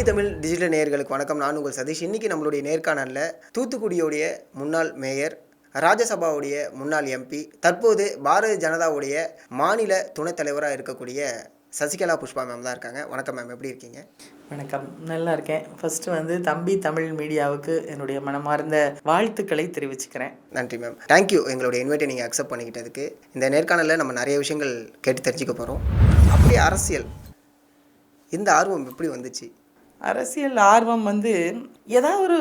Tamil digital நேயர்களுக்கு வணக்கம். நான் உங்கள் சதீஷ். இன்றைக்கி நம்மளுடைய நேர்காணலில் தூத்துக்குடியோடைய முன்னாள் மேயர், ராஜ்யசபாவுடைய முன்னாள் எம்பி, தற்போது பாரதிய ஜனதாவுடைய மாநில துணைத் தலைவராக இருக்கக்கூடிய சசிகலா புஷ்பா மேம் தான் இருக்காங்க. வணக்கம் மேம், எப்படி இருக்கீங்க? வணக்கம், நல்லா இருக்கேன். ஃபஸ்ட்டு தம்பி தமிழ் மீடியாவுக்கு என்னுடைய மனமார்ந்த வாழ்த்துக்களை தெரிவிச்சுக்கிறேன். நன்றி மேம், தேங்க்யூ. எங்களுடைய இன்வைட்டை நீங்கள் அக்செப்ட் பண்ணிக்கிட்டதுக்கு. இந்த நேர்காணலில் நம்ம நிறைய விஷயங்கள் கேட்டு தெரிஞ்சுக்க போகிறோம். அப்படியே அரசியல், இந்த ஆர்வம் எப்படி வந்துச்சு? அரசியல் ஆர்வம் ஏதாவது ஒரு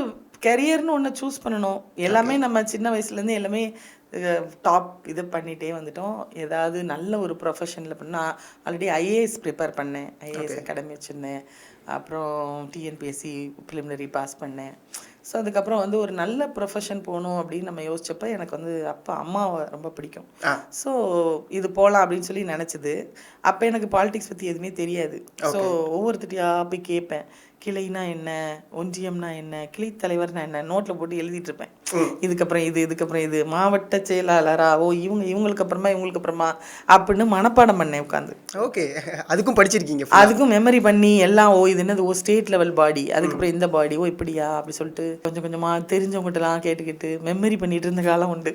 கரியர்னு ஒன்று சூஸ் பண்ணணும். எல்லாமே நம்ம சின்ன வயசுலேருந்து எல்லாமே டாப் இது பண்ணிகிட்டே வந்துட்டோம். ஏதாவது நல்ல ஒரு ப்ரொஃபஷனில் பண்ணால் ஆல்ரெடி ஐஏஎஸ் ப்ரிப்பேர் பண்ணேன், ஐஏஎஸ் அகாடமி வச்சுருந்தேன். அப்புறம் டிஎன்பிஎஸ்சி ப்ரிலிமினரி பாஸ் பண்ணேன். ஸோ அதுக்கப்புறம் ஒரு நல்ல ப்ரொஃபஷன் போகணும் அப்படின்னு நம்ம யோசிச்சப்போ எனக்கு அம்மாவை ரொம்ப பிடிக்கும். ஸோ இது போகலாம் அப்படின்னு சொல்லி நினச்சிது. அப்போ எனக்கு பாலிடிக்ஸ் பற்றி எதுவுமே தெரியாது. ஸோ ஒவ்வொருத்திட்டையா போய் கேட்பேன். கிளைனா என்ன, ஒன்றியம்னா என்ன, கிளை தலைவர்னா என்ன, நோட்டில் போட்டு எழுதிட்டு இருப்பேன். இதுக்கப்புறம் இது மாவட்ட செயலாளரா, இவங்களுக்கு அப்புறமா அப்படின்னு மனப்பாடம் பண்ணேன் உட்காந்து. ஓகே, அதுக்கும் படிச்சிருக்கீங்க? அதுக்கும் மெமரி பண்ணி எல்லாம். இது என்னது, ஸ்டேட் லெவல் பாடி, அதுக்கப்புறம் இந்த பாடி, இப்படியா அப்படி சொல்லிட்டு கொஞ்சம் கொஞ்சமாக தெரிஞ்சவங்ககிட்டலாம் கேட்டுக்கிட்டு மெமரி பண்ணிட்டு இருந்த காலம் உண்டு.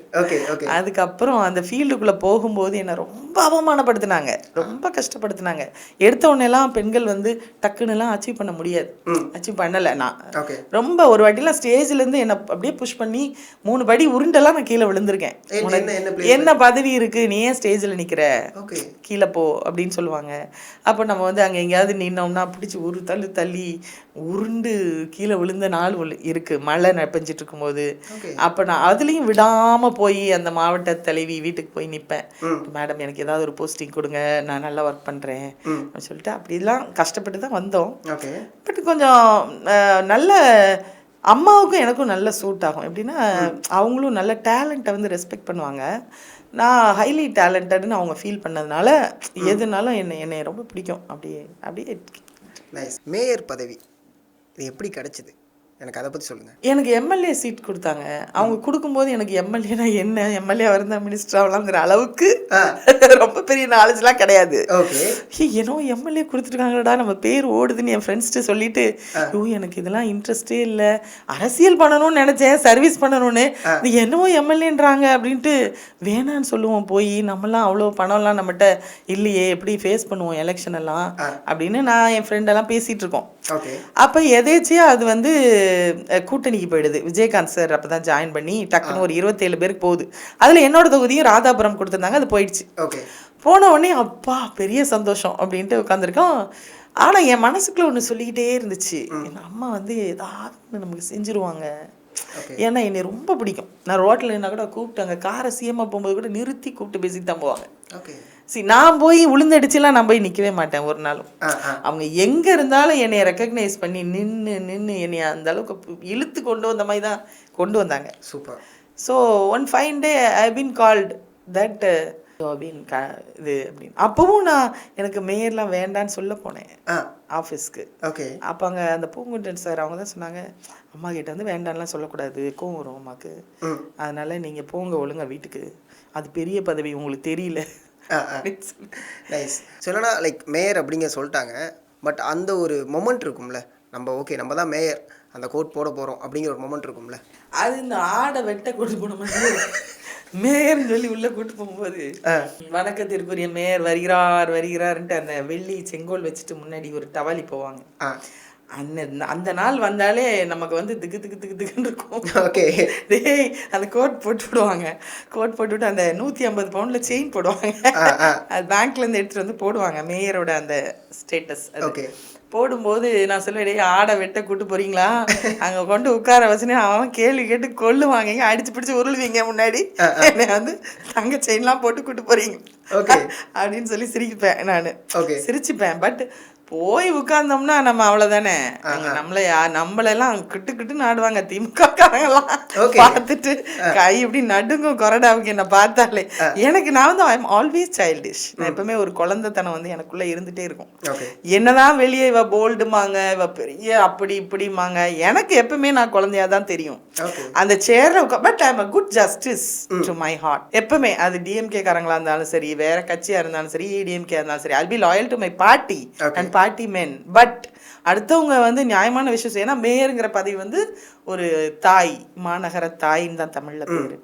அதுக்கப்புறம் அந்த ஃபீல்டுக்குள்ளே போகும்போது என்னை ரொம்ப அவமானப்படுத்தினாங்க, ரொம்ப கஷ்டப்படுத்தினாங்க. எடுத்த உடனேலாம் பெண்கள் டக்குன்னுலாம் அச்சீவ் பண்ண முடியாது. அச்சீவ் பண்ணலை நான். ரொம்ப ஒரு வாட்டிலாம் ஸ்டேஜ்லேருந்து என்னை அப்படியே புஷ் பண்ணி 3 படி உருண்டெல்லாம் நான் கீழே விழுந்திருக்கேன். என்ன பதவி இருக்கு, நீ ஏன் ஸ்டேஜில் நிற்கிற, கீழே போ அப்படின்னு சொல்லுவாங்க. அப்போ நம்ம அங்கே எங்கேயாவது நின்னோம்னா பிடிச்சி ஒரு தள்ளி உருண்டு கீழே விழுந்த நாள் இருக்கு, மழை பெஞ்சிட்டு இருக்கும்போது. அப்போ நான் அதுலேயும் விடாமல் போய் அந்த மாவட்ட தலைவி வீட்டுக்கு போய் நிற்பேன். மேடம், எனக்கு ஏதாவது ஒரு போஸ்டிங் கொடுங்க, நான் நல்லா ஒர்க் பண்ணுறேன் அப்படின்னு சொல்லிட்டு அப்படிலாம் கஷ்டப்பட்டு தான் வந்தோம். பட் கொஞ்சம் நல்ல அம்மாவுக்கும் எனக்கும் நல்ல சூட் ஆகும். எப்படின்னா அவங்களும் நல்ல டேலண்ட்டை ரெஸ்பெக்ட் பண்ணுவாங்க. நான் ஹைலி டேலண்டட்னு அவங்க ஃபீல் பண்ணதுனால எதுனாலும் என்னை ரொம்ப பிடிக்கும். அப்படியே நைஸ். மேயர் பதவி இது எப்படி கிடைச்சிது, எனக்கு அதை பற்றி சொல்லுங்கள். எனக்கு எம்எல்ஏ சீட் கொடுத்தாங்க. அவங்க கொடுக்கும்போது எனக்கு எம்எல்ஏனா என்ன, எம்எல்ஏ இருந்தால் மினிஸ்டர் ஆகலாங்கிற அளவுக்கு ரொம்ப பெரிய நாலேஜ்லாம் கிடையாது. ஏன்னோ எம்எல்ஏ கொடுத்துருக்காங்கடா, நம்ம பேர் ஓடுதுன்னு என் ஃப்ரெண்ட்ஸ்ட்டு சொல்லிட்டு, எனக்கு இதெல்லாம் இன்ட்ரெஸ்டே இல்லை, அரசியல் பண்ணணும்னு நினச்சேன், சர்வீஸ் பண்ணணும்னு, இது என்னவோ எம்எல்ஏன்றாங்க அப்படின்ட்டு வேணான்னு சொல்லுவோம். போய் நம்மலாம் அவ்வளோ பணம்லாம் நம்மகிட்ட இல்லையே, எப்படி ஃபேஸ் பண்ணுவோம் எலெக்ஷன் எல்லாம் அப்படின்னு நான் என் ஃப்ரெண்டெல்லாம் பேசிகிட்டு இருக்கோம். அப்போ எதேச்சியா அது கூட்டணிக்கு போயிடுது. விஜயகாந்த் சார் அப்போ தான் ஜாயின் பண்ணி டக்குன்னு ஒரு 27 பேருக்கு போகுது. அதில் என்னோட தொகுதியும் ராதாபுரம் கொடுத்துருந்தாங்க, அது போயிடுச்சு. போன உடனே அப்பா பெரிய சந்தோஷம் அப்படின்ட்டு உட்காந்துருக்கோம். ஆனால் என் மனசுக்குள்ள ஒன்று சொல்லிக்கிட்டே இருந்துச்சு, என் அம்மா ஏதாவது நமக்கு செஞ்சுருவாங்க. ஏன்னா என்னை ரொம்ப பிடிக்கும். நான் ரோட்டில் என்ன கூட கூப்பிட்டாங்க, காரை சிஎம்மா போகும்போது கூட நிறுத்தி கூப்பிட்டு பேசிட்டு தான் போவாங்க. நான் போய் உளுந்தடிச்சுலாம் நான் போய் நிற்கவே மாட்டேன் ஒரு நாளும். அவங்க எங்கே இருந்தாலும் என்னை ரெக்கக்னைஸ் பண்ணி நின்று என்னை அந்த அளவுக்கு இழுத்து கொண்டு வந்த மாதிரி தான் கொண்டு வந்தாங்க. Super. So one fine day I been called that இது அப்படின்னு. அப்பவும் நான் எனக்கு மேயர்லாம் வேண்டான்னு சொல்ல போனேன் ஆஃபீஸ்க்கு. அப்போ அங்கே அந்த பூங்குன்றன் சார் அவங்க தான் சொன்னாங்க, அம்மா கிட்ட வேண்டான்லாம் சொல்லக்கூடாது, கோவம் வரும் அம்மாவுக்கு, அதனால நீங்கள் போங்க ஒழுங்கா வீட்டுக்கு, அது பெரிய பதவி உங்களுக்கு தெரியல. நைஸ். சொல்லனா லைக் மேயர் அப்படிங்க சொல்லிட்டாங்க, பட் அந்த ஒரு மொமெண்ட் இருக்கும்ல, நம்ம தான் மேயர், அந்த கோட் போட போகிறோம் அப்படிங்கிற ஒரு மொமெண்ட் இருக்கும்ல, அது இந்த ஆடை வெட்ட கூட்டு போன மாதிரி மேயர்னு சொல்லி உள்ளே கூட்டு போகும்போது வணக்கத்திற்குரிய மேயர் வருகிறார்ன்ட்டு அந்த வெள்ளி செங்கோல் வச்சுட்டு முன்னாடி ஒரு டவாலி போவாங்க. அந்த நாள் வந்தாலே நமக்கு திக்குன்னு இருக்கும். அந்த கோட் போட்டு விடுவாங்க. கோட் போட்டுவிட்டு அந்த 150 பவுண்டில் செயின் போடுவாங்க. அது பேங்க்லேருந்து எடுத்துகிட்டு போடுவாங்க, மேயரோட அந்த ஸ்டேட்டஸ். போடும்போது நான் சொல்லுவேன், ஆடை வெட்ட கூட்டு போறீங்களா, அங்கே கொண்டு உட்கார வச்சுனே அவன் கேள்வி கேட்டு கொல்லுவாங்க, அடிச்சு பிடிச்சி உருளுவீங்க முன்னாடி, என்னை தங்க செயின்லாம் போட்டு கூட்டு போறீங்க அப்படின்னு சொல்லி சிரிப்பேன். நான் சிரிச்சுப்பேன். பட் போய் உட்கார்ந்தோம்னா நம்ம அவ்வளோதானே, நம்மளெல்லாம் கிட்டுன்னு ஆடுவாங்க திமுக காரங்கெல்லாம் பார்த்துட்டு கை இப்படி நடுங்கும் கொரடாவுக்கு என்ன பார்த்தாலே. எனக்கு நான் ஐ எம் ஆல்வேஸ் சைல்டிஷ். நான் எப்பவுமே ஒரு குழந்தைத்தனம் எனக்குள்ள இருந்துட்டே இருக்கும். என்னதான் வெளியே இவ போல்டுமாங்க, இவ பெரிய அப்படி இப்படிமாங்க, எனக்கு எப்பவுமே நான் குழந்தையா தான் தெரியும் அந்த சேர்ல. But I am a good justice to my heart. எப்பவுமே அது டிஎம்கே காரங்களா இருந்தாலும் சரி, வேற கட்சியா இருந்தாலும் சரி, ஏடிஎம்கே இருந்தாலும் சரி, I will be loyal to my party and party men. But அடுத்தவங்க வந்து நியாயமான விஷயம், ஏன்னா மேயருங்கிற பதவி வந்து ஒரு தாய், மாநகர தாயின்னு தான் தமிழில் பேர்.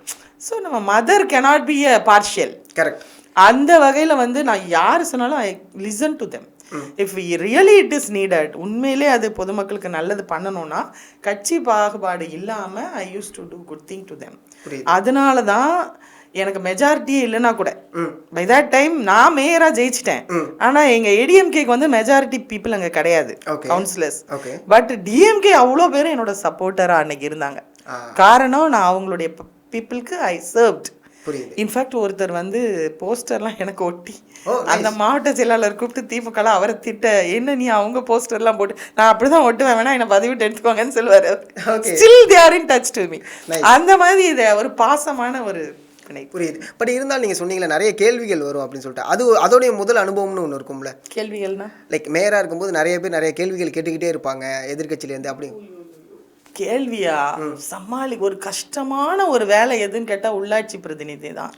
ஸோ நம்ம mother cannot be a partial. Correct. அந்த வகையில் வந்து நான் யார் சொன்னாலும் I listen to them. If really it is needed, உண்மையிலே அது பொதுமக்களுக்கு நல்லது பண்ணணும்னா கட்சி பாகுபாடு இல்லாமல் I use to do good thing to them. அதனால தான் எனக்கு மெஜாரிட்டியே இல்லைன்னா கூட பை தட் டைம் நான் மேயராக ஜெயிச்சிட்டேன். ஆனால் எங்கள் ஏடிஎம்கேக்கு வந்து மெஜாரிட்டி பீப்புள் அங்கே கிடையாது, கவுன்சிலர்ஸ். பட் டிஎம்கே அவ்வளோ பேரும் என்னோட சப்போர்ட்டராக அன்னைக்கு இருந்தாங்க. காரணம் நான் அவங்களுடைய பீப்புளுக்கு ஐ சர்வ்ட். இன்ஃபேக்ட் ஒருத்தர் வந்து போஸ்டர்லாம் எனக்கு ஒட்டி அந்த மாவட்ட செயலாளர் கூப்பிட்டு திமுகலாம் அவரை திட்ட, என்ன நீ அவங்க போஸ்டர்லாம் போட்டு, நான் அப்படிதான் ஒட்டுவேன், வேணா என்னை பதவி விட்டு எடுத்துக்கோங்கன்னு சொல்லுவாரு. Still they are in touch to me. அந்த மாதிரி இது ஒரு பாசமான ஒரு புரியுது. பட் இருந்தாலும் நீங்கள் சொன்னீங்களா நிறைய கேள்விகள் வரும் அப்படின்னு சொல்லிட்டு, அது அதோடைய முதல் அனுபவம்னு ஒன்று இருக்கும்ல. கேள்விகள்னா லைக் மேயராக இருக்கும்போது நிறைய பேர் நிறைய கேள்விகள் கேட்டுக்கிட்டே இருப்பாங்க எதிர்கட்சியிலேருந்து. அப்படி கேள்வியா ஒரு கஷ்டமான ஒரு வேலை எதுன்னு கேட்டால் உள்ளாட்சி பிரதிநிதி தான்.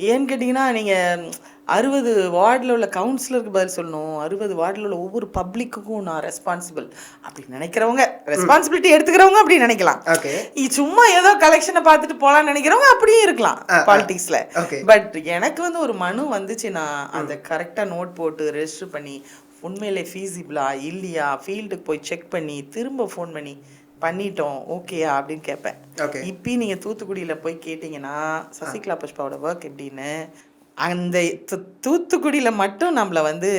ஏன்னு கேட்டிங்கன்னா, நீங்கள் 60 வார்டில் உள்ள கவுன்சிலருக்கு பதில் சொல்லணும், 60 வார்டில் உள்ள ஒவ்வொரு பப்ளிக்குக்கும் நான் ரெஸ்பான்சிபிள் அப்படின்னு நினைக்கிறவங்க, ரெஸ்பான்சிபிலிட்டி எடுத்துக்கிறவங்க அப்படி நினைக்கலாம். சும்மா ஏதோ கலெக்ஷனை பார்த்துட்டு போகலான்னு நினைக்கிறவங்க அப்படியும் இருக்கலாம் பாலிடிக்ஸில். பட் எனக்கு வந்து ஒரு மனு வந்துச்சு, நான் அதை கரெக்டாக நோட் போட்டு ரெஜிஸ்டர் பண்ணி உண்மையிலே ஃபீஸிபிளா இல்லையா ஃபீல்டுக்கு போய் செக் பண்ணி திரும்ப ஃபோன் பண்ணி பண்ணிட்டோம் ஓகேயா அப்படின்னு கேட்பேன். இப்பயும் நீங்கள் தூத்துக்குடியில் போய் கேட்டிங்கன்னா சசிகலா புஷ்பாவோட ஒர்க் எப்படின்னு, அந்த தூத்துக்குடியில் மட்டும் நம்மளை வந்து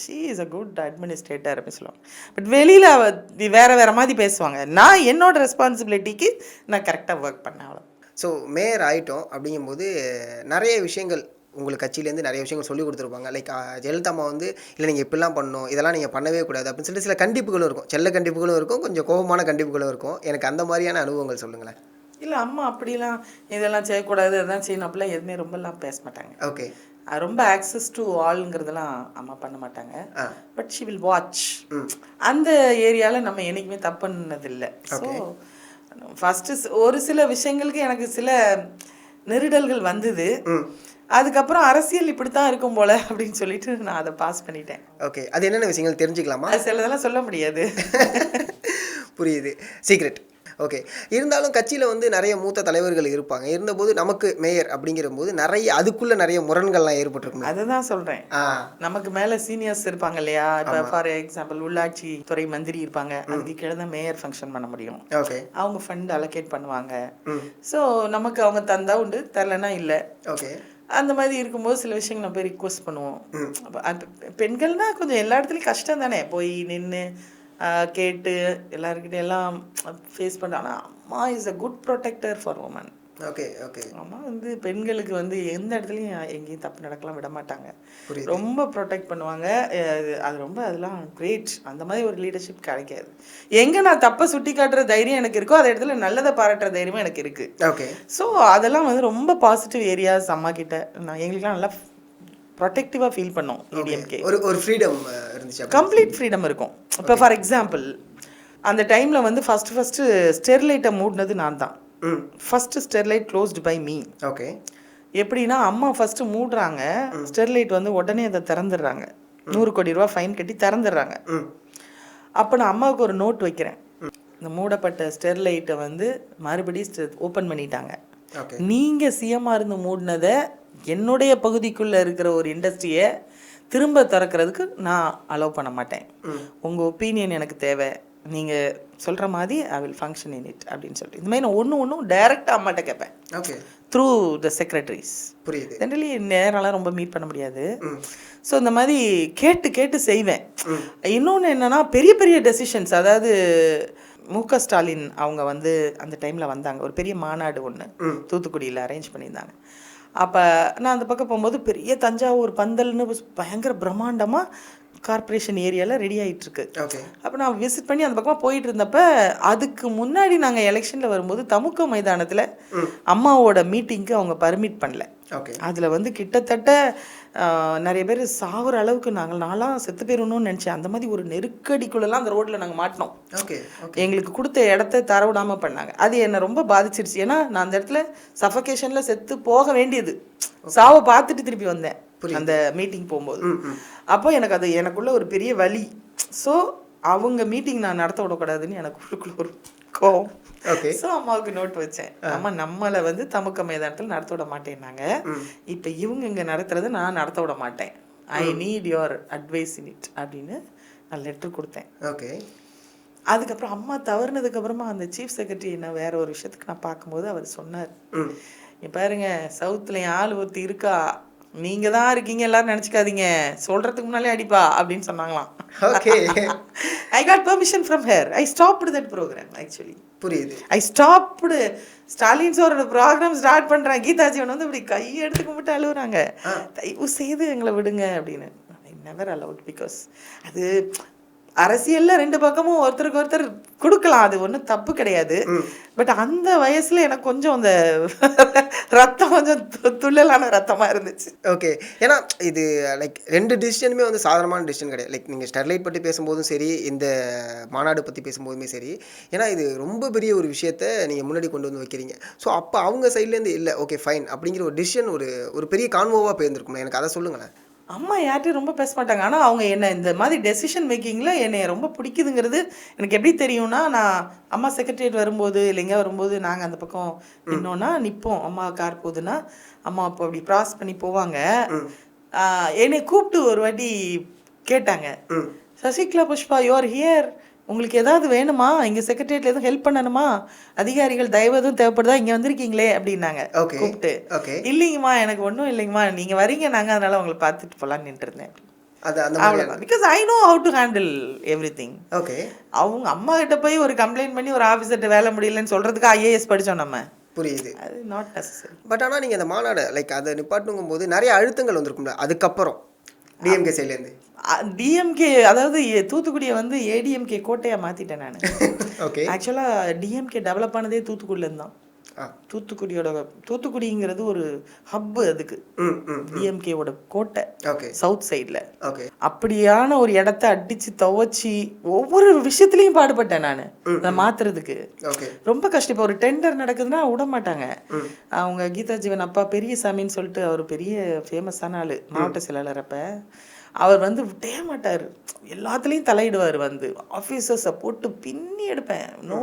she is a good administrator அப்படின்னு சொல்லுவாங்க. பட் வெளியில் வேறு மாதிரி பேசுவாங்க. நான் என்னோட ரெஸ்பான்சிபிலிட்டிக்கு நான் கரெக்டாக ஒர்க் பண்ணேன், அவ்வளோ. ஸோ மேயர் ஆகிட்டோம் அப்படிங்கும்போது நிறைய விஷயங்கள் உங்களுக்கு கட்சியிலேருந்து நிறைய விஷயங்கள் சொல்லி கொடுத்துருப்பாங்க. லைக் ஜெயலலிதா அம்மா வந்து இல்லை நீங்கள் இப்படிலாம் பண்ணணும், இதெல்லாம் நீங்கள் பண்ணவே கூடாது அப்படின்னு சொல்லிட்டு சில கண்டிப்புகளும் இருக்கும், செல்ல கண்டிப்புகளும் இருக்கும், கொஞ்சம் கோபமான கண்டிப்புகளும் இருக்கும். எனக்கு அந்த மாதிரியான அனுபவங்கள் சொல்லுங்களேன். இல்லை அம்மா அப்படிலாம் இதெல்லாம் செய்யக்கூடாது இதெல்லாம் செய்யணும் அப்படிலாம் எதுவுமே ரொம்பலாம் பேச மாட்டாங்க. ஓகே. ரொம்ப ஆக்சஸ் டு ஆளுங்கிறதெல்லாம் அம்மா பண்ண மாட்டாங்க. But she will watch. அந்த ஏரியாவில் நம்ம என்றைக்குமே தப்பு பண்ணதில்லை. ஸோ ஃபஸ்ட்டு ஒரு சில விஷயங்களுக்கு எனக்கு சில நெருடல்கள் வந்தது. அதுக்கப்புறம் அரசியல் இப்படித்தான் இருக்கும் போல அப்படின்னு சொல்லிட்டு நான் அதை பாஸ் பண்ணிட்டேன். ஓகே. அது என்னென்ன விஷயங்கள் தெரிஞ்சுக்கலாமா? அது சிலதெல்லாம் சொல்ல முடியாது. புரியுது, சீக்ரெட். ஓகே. இருந்தாலும் கட்சியில் வந்து நிறைய மூத்த தலைவர்கள் இருப்பாங்க. இருந்தபோது நமக்கு மேயர் அப்படிங்கிற போது நிறைய அதுக்குள்ளே நிறைய முரண்கள்லாம் ஏற்பட்டுருக்கும். அதுதான் சொல்கிறேன். நமக்கு மேலே சீனியர்ஸ் இருப்பாங்க இல்லையா? இப்போ ஃபார் எக்ஸாம்பிள் உள்ளாட்சி துறை மந்திரி இருப்பாங்க, அதுக்கு கீழே தான் மேயர் ஃபங்க்ஷன் பண்ண முடியும். ஓகே. அவங்க ஃபண்ட் அலோகேட் பண்ணுவாங்க. ஸோ நமக்கு அவங்க தந்தா உண்டு, தரலன்னா இல்லை. ஓகே. அந்த மாதிரி இருக்கும்போது சில விஷயங்கள் நம்ம போய் ரிக்வஸ்ட் பண்ணுவோம். பெண்கள்னா கொஞ்சம் எல்லா இடத்துலையும் கஷ்டம் தானே, போய் நின்று கேட்டு எல்லாருக்கிட்ட எல்லாம் ஃபேஸ் பண்ணுறாங்க. Amma is a good protector for woman. Okay. Okay. Amma வந்து பெண்களுக்கு வந்து எந்த இடத்துலையும் எங்கேயும் தப்பு நடக்கலாம் விட மாட்டாங்க, ரொம்ப ப்ரொடெக்ட் பண்ணுவாங்க. அது ரொம்ப அதெல்லாம் கிரேட். அந்த மாதிரி ஒரு லீடர்ஷிப் கிடைக்காது. எங்கே நான் தப்பை சுட்டி காட்டுற தைரியம் எனக்கு இருக்கோ அதே இடத்துல நல்லதை பாராட்டுற தைரியமும் எனக்கு இருக்குது. ஓகே. ஸோ அதெல்லாம் வந்து ரொம்ப பாசிட்டிவ் ஏரியாஸ் அம்மா கிட்ட. நான் எங்களுக்குலாம் நல்லா ப்ரொடெக்டிவாக ஃபீல் பண்ணோம். ஏடிஎம்கே ஒரு ஃப்ரீடம் இருந்துச்சு, கம்ப்ளீட் ஃப்ரீடம் இருக்கும். இப்போ ஃபார் எக்ஸாம்பிள் அந்த டைமில் வந்து ஃபஸ்ட்டு ஸ்டெர்லைட்டை மூடினது நான் தான். First Sterlite closed by me. Okay. எப்படின்னா அம்மா ஃபஸ்ட்டு மூடுறாங்க, ஸ்டெர்லைட் வந்து உடனே அதை திறந்துடுறாங்க, 100 கோடி ரூபா ஃபைன் கட்டி திறந்துடுறாங்க. அப்போ நான் அம்மாவுக்கு ஒரு நோட் வைக்கிறேன், இந்த மூடப்பட்ட ஸ்டெர்லைட்டை வந்து மறுபடியும் ஓப்பன் பண்ணிட்டாங்க. நீங்கள் சிஎம்மாக இருந்து மூடினதை என்னுடைய பகுதிக்குள்ளே இருக்கிற ஒரு இண்டஸ்ட்ரியை திரும்ப திறக்கிறதுக்கு நான் அலோவ் பண்ண மாட்டேன். உங்கள் ஒப்பீனியன் எனக்கு தேவை, நீங்கள் சொல்கிற மாதிரி I will function in it அப்படின்னு சொல்லிட்டு இந்த மாதிரி நான் ஒன்றும் டைரெக்டாக அம்மாட்ட கேட்பேன். ஓகே. Through the secretaries. புரியுது. ஜென்ரலி நேரெல்லாம் ரொம்ப மீட் பண்ண முடியாது. ஸோ இந்த மாதிரி கேட்டு செய்வேன். இன்னொன்று என்னென்னா பெரிய பெரிய டெசிஷன்ஸ், அதாவது முக ஸ்டாலின் அவங்க வந்து அந்த டைமில் வந்தாங்க, ஒரு பெரிய மாநாடு ஒன்று தூத்துக்குடியில் அரேஞ்ச் பண்ணியிருந்தாங்க. அப்போ நான் அந்த பக்கம் போகும்போது பெரிய தஞ்சாவூர் பந்தல்னு பயங்கர பிரம்மாண்டமாக கார்பரேஷன் ஏரியாவில் ரெடி ஆகிட்டுருக்கு. அப்போ நான் விசிட் பண்ணி அந்த பக்கமாக போயிட்டு இருந்தப்ப அதுக்கு முன்னாடி நாங்கள் எலெக்ஷனில் வரும்போது தமுக மைதானத்தில் அம்மாவோட மீட்டிங்க்கு அவங்க பர்மிட் பண்ணல. அதில் வந்து கிட்டத்தட்ட நிறைய பேர் சாகுற அளவுக்கு நான்லாம் செத்து போயிடணும்னு நினச்சேன். அந்த மாதிரி ஒரு நெருக்கடிக்குள்ளெல்லாம் அந்த ரோட்டில் நாங்கள் மாட்டினோம். எங்களுக்கு கொடுத்த இடத்த தர விடாமல் பண்ணாங்க. அது என்னை ரொம்ப பாதிச்சிருச்சு. ஏன்னா நான் அந்த இடத்துல சஃபகேஷனில் செத்து போக வேண்டியது, சாவை பார்த்துட்டு திருப்பி வந்தேன். அந்த மீட்டிங் போகும்போது. அப்போ எனக்கு அது எனக்குள்ள ஒரு பெரிய வலி. ஸோ அவங்க மீட்டிங் நான் நடத்த விடக்கூடாதுன்னு எனக்கு உள்ளுக்குள்ள ஒரு கோவம். ஸோ அம்மாவுக்கு நோட் வச்சேன், அம்மா நம்மளை வந்து தமுக்க மைதானத்தில் நடத்த விட மாட்டேன்னாங்க, இப்போ இவங்க இங்கே நடத்துறதை நான் நடத்த விட மாட்டேன், I need your advice in it அப்படின்னு நான் லெட்டர் கொடுத்தேன். ஓகே. அதுக்கப்புறம் அம்மா தவறுனதுக்கப்புறமா அந்த சீஃப் செக்ரட்டரி என்ன வேற ஒரு விஷயத்துக்கு நான் பார்க்கும்போது அவர் சொன்னார், பாருங்க சவுத்துல ஆள் ஒருத்தி இருக்கா, நீங்க தான் இருக்கீங்க எல்லாரும் நினைச்சுக்காதீங்க, சொல்றதுக்கு முன்னாலே அடிப்பா அப்படின்னு சொன்னாங்களாம். Okay. I got permission from her. I stopped that program actually. புரியுது. I stopped ஸ்டாலின் சாரோட ப்ரோக்ராம் ஸ்டார்ட் பண்றேன், கீதாஜீவன் வந்து இப்படி கை எடுத்து கும்பிட்டு அழுகுறாங்க, தயவு செய்து எங்களை விடுங்க அப்படின்னு. I never allowed because அது அரசியல்ல ரெண்டு பக்கமும் ஒருத்தருக்கு ஒருத்தர் கொடுக்கலாம், அது ஒன்றும் தப்பு கிடையாது. பட் அந்த வயசுல எனக்கு கொஞ்சம் அந்த ரத்தம் கொஞ்சம் துள்ளலான ரத்தமா இருந்துச்சு. ஓகே. ஏன்னா இது லைக் 2 டிசிஷனுமே வந்து சாதாரணமான டிசிஷன் கிடையாது. லைக் நீங்கள் ஸ்டெர்லைட் பற்றி பேசும்போதும் சரி, இந்த மாநாடு பற்றி பேசும்போதுமே சரி, ஏன்னா இது ரொம்ப பெரிய ஒரு விஷயத்த நீங்கள் முன்னாடி கொண்டு வந்து வைக்கிறீங்க. ஸோ அப்போ அவங்க சைட்லேருந்து இல்லை ஓகே ஃபைன் அப்படிங்கிற ஒரு டிசிஷன் ஒரு பெரிய கான்வோவாக போயிருந்துருக்குமே, எனக்கு அதை சொல்லுங்களேன். அம்மா யார்ட்டையும் ரொம்ப பேச மாட்டாங்க, ஆனால் அவங்க என்ன இந்த மாதிரி டெசிஷன் மேக்கிங்கில் என்னை ரொம்ப பிடிக்குதுங்கிறது எனக்கு எப்படி தெரியும்னா, நான் அம்மா செக்ரட்டரியேட் வரும்போது இல்லைங்க வரும்போது நாங்கள் அந்த பக்கம் நின்னோன்னா நிற்போம், அம்மா கார் போகுதுன்னா அம்மா அப்போ அப்படி க்ராஸ் பண்ணி போவாங்க, என்னை கூப்பிட்டு ஒரு வாட்டி கேட்டாங்க, சசிகலா புஷ்பா யூஆர் ஹியர், உங்களுக்கு ஏதாவது வேணுமா, இங்கே செக்ரட்டரியேட்ல எதுவும் ஹெல்ப் பண்ணணுமா, அதிகாரிகள் தயவு எதுவும் தேவைப்படுதா, இங்கே வந்திருக்கீங்களே அப்படின்னாங்க கூப்பிட்டு. இல்லைங்கம்மா எனக்கு ஒன்றும் இல்லைங்கம்மா, நீங்கள் வரீங்க நாங்கள் அதனால உங்களை பார்த்துட்டு போகலான்னு நின்றுருந்தேன். அவ்வளோதான். Because I know how to handle every thing. Okay. அவங்க அம்மா கிட்ட போய் ஒரு கம்ப்ளைண்ட் பண்ணி ஒரு ஆஃபீஸர்கிட்ட வேலை முடியலன்னு சொல்கிறதுக்கு ஐஏஎஸ் படித்தோம் நம்ம. புரியுது. அது நாட் நெசசரி. பட் ஆனால் நீங்கள் அந்த மாநாடு லைக் அதை நிப்பாட்டுங்கும் போது நிறைய அழுத்தங்கள் வந்திருக்கும்ல அதுக்கப்புறம் டிஎம்கே சைட்லேருந்து. டிஎம்கே அதாவது தூத்துக்குடியை வந்து ஏடிஎம்கே கோட்டையாக மாற்றிட்டேன் நான். ஓகே. ஆக்சுவலாக டிஎம்கே டெவலப் ஆனதே தூத்துக்குடியிலேருந்து தான். தூத்துக்குடிங்கிறது ஒரு ஹப்பு, அதுக்கு டிஎம்கேவோட கோட்டை சவுத் சைடில். அப்படியான ஒரு இடத்த அடிச்சு துவச்சி ஒவ்வொரு விஷயத்துலையும் பாடுபட்டேன் நான் அதை மாத்துறதுக்கு. ரொம்ப கஷ்டம். இப்போ ஒரு டெண்டர் நடக்குதுன்னா விட மாட்டாங்க. அவங்க கீதாஜீவன் அப்பா பெரியசாமின்னு சொல்லிட்டு அவர் பெரிய ஃபேமஸான ஆள், மாவட்ட செயலாளர். அப்போ அவர் வந்து விட்டே மாட்டார், எல்லாத்துலேயும் தலையிடுவார், வந்து ஆஃபீஸர்ஸை போட்டு பின்னி எடுப்பேன். நோ,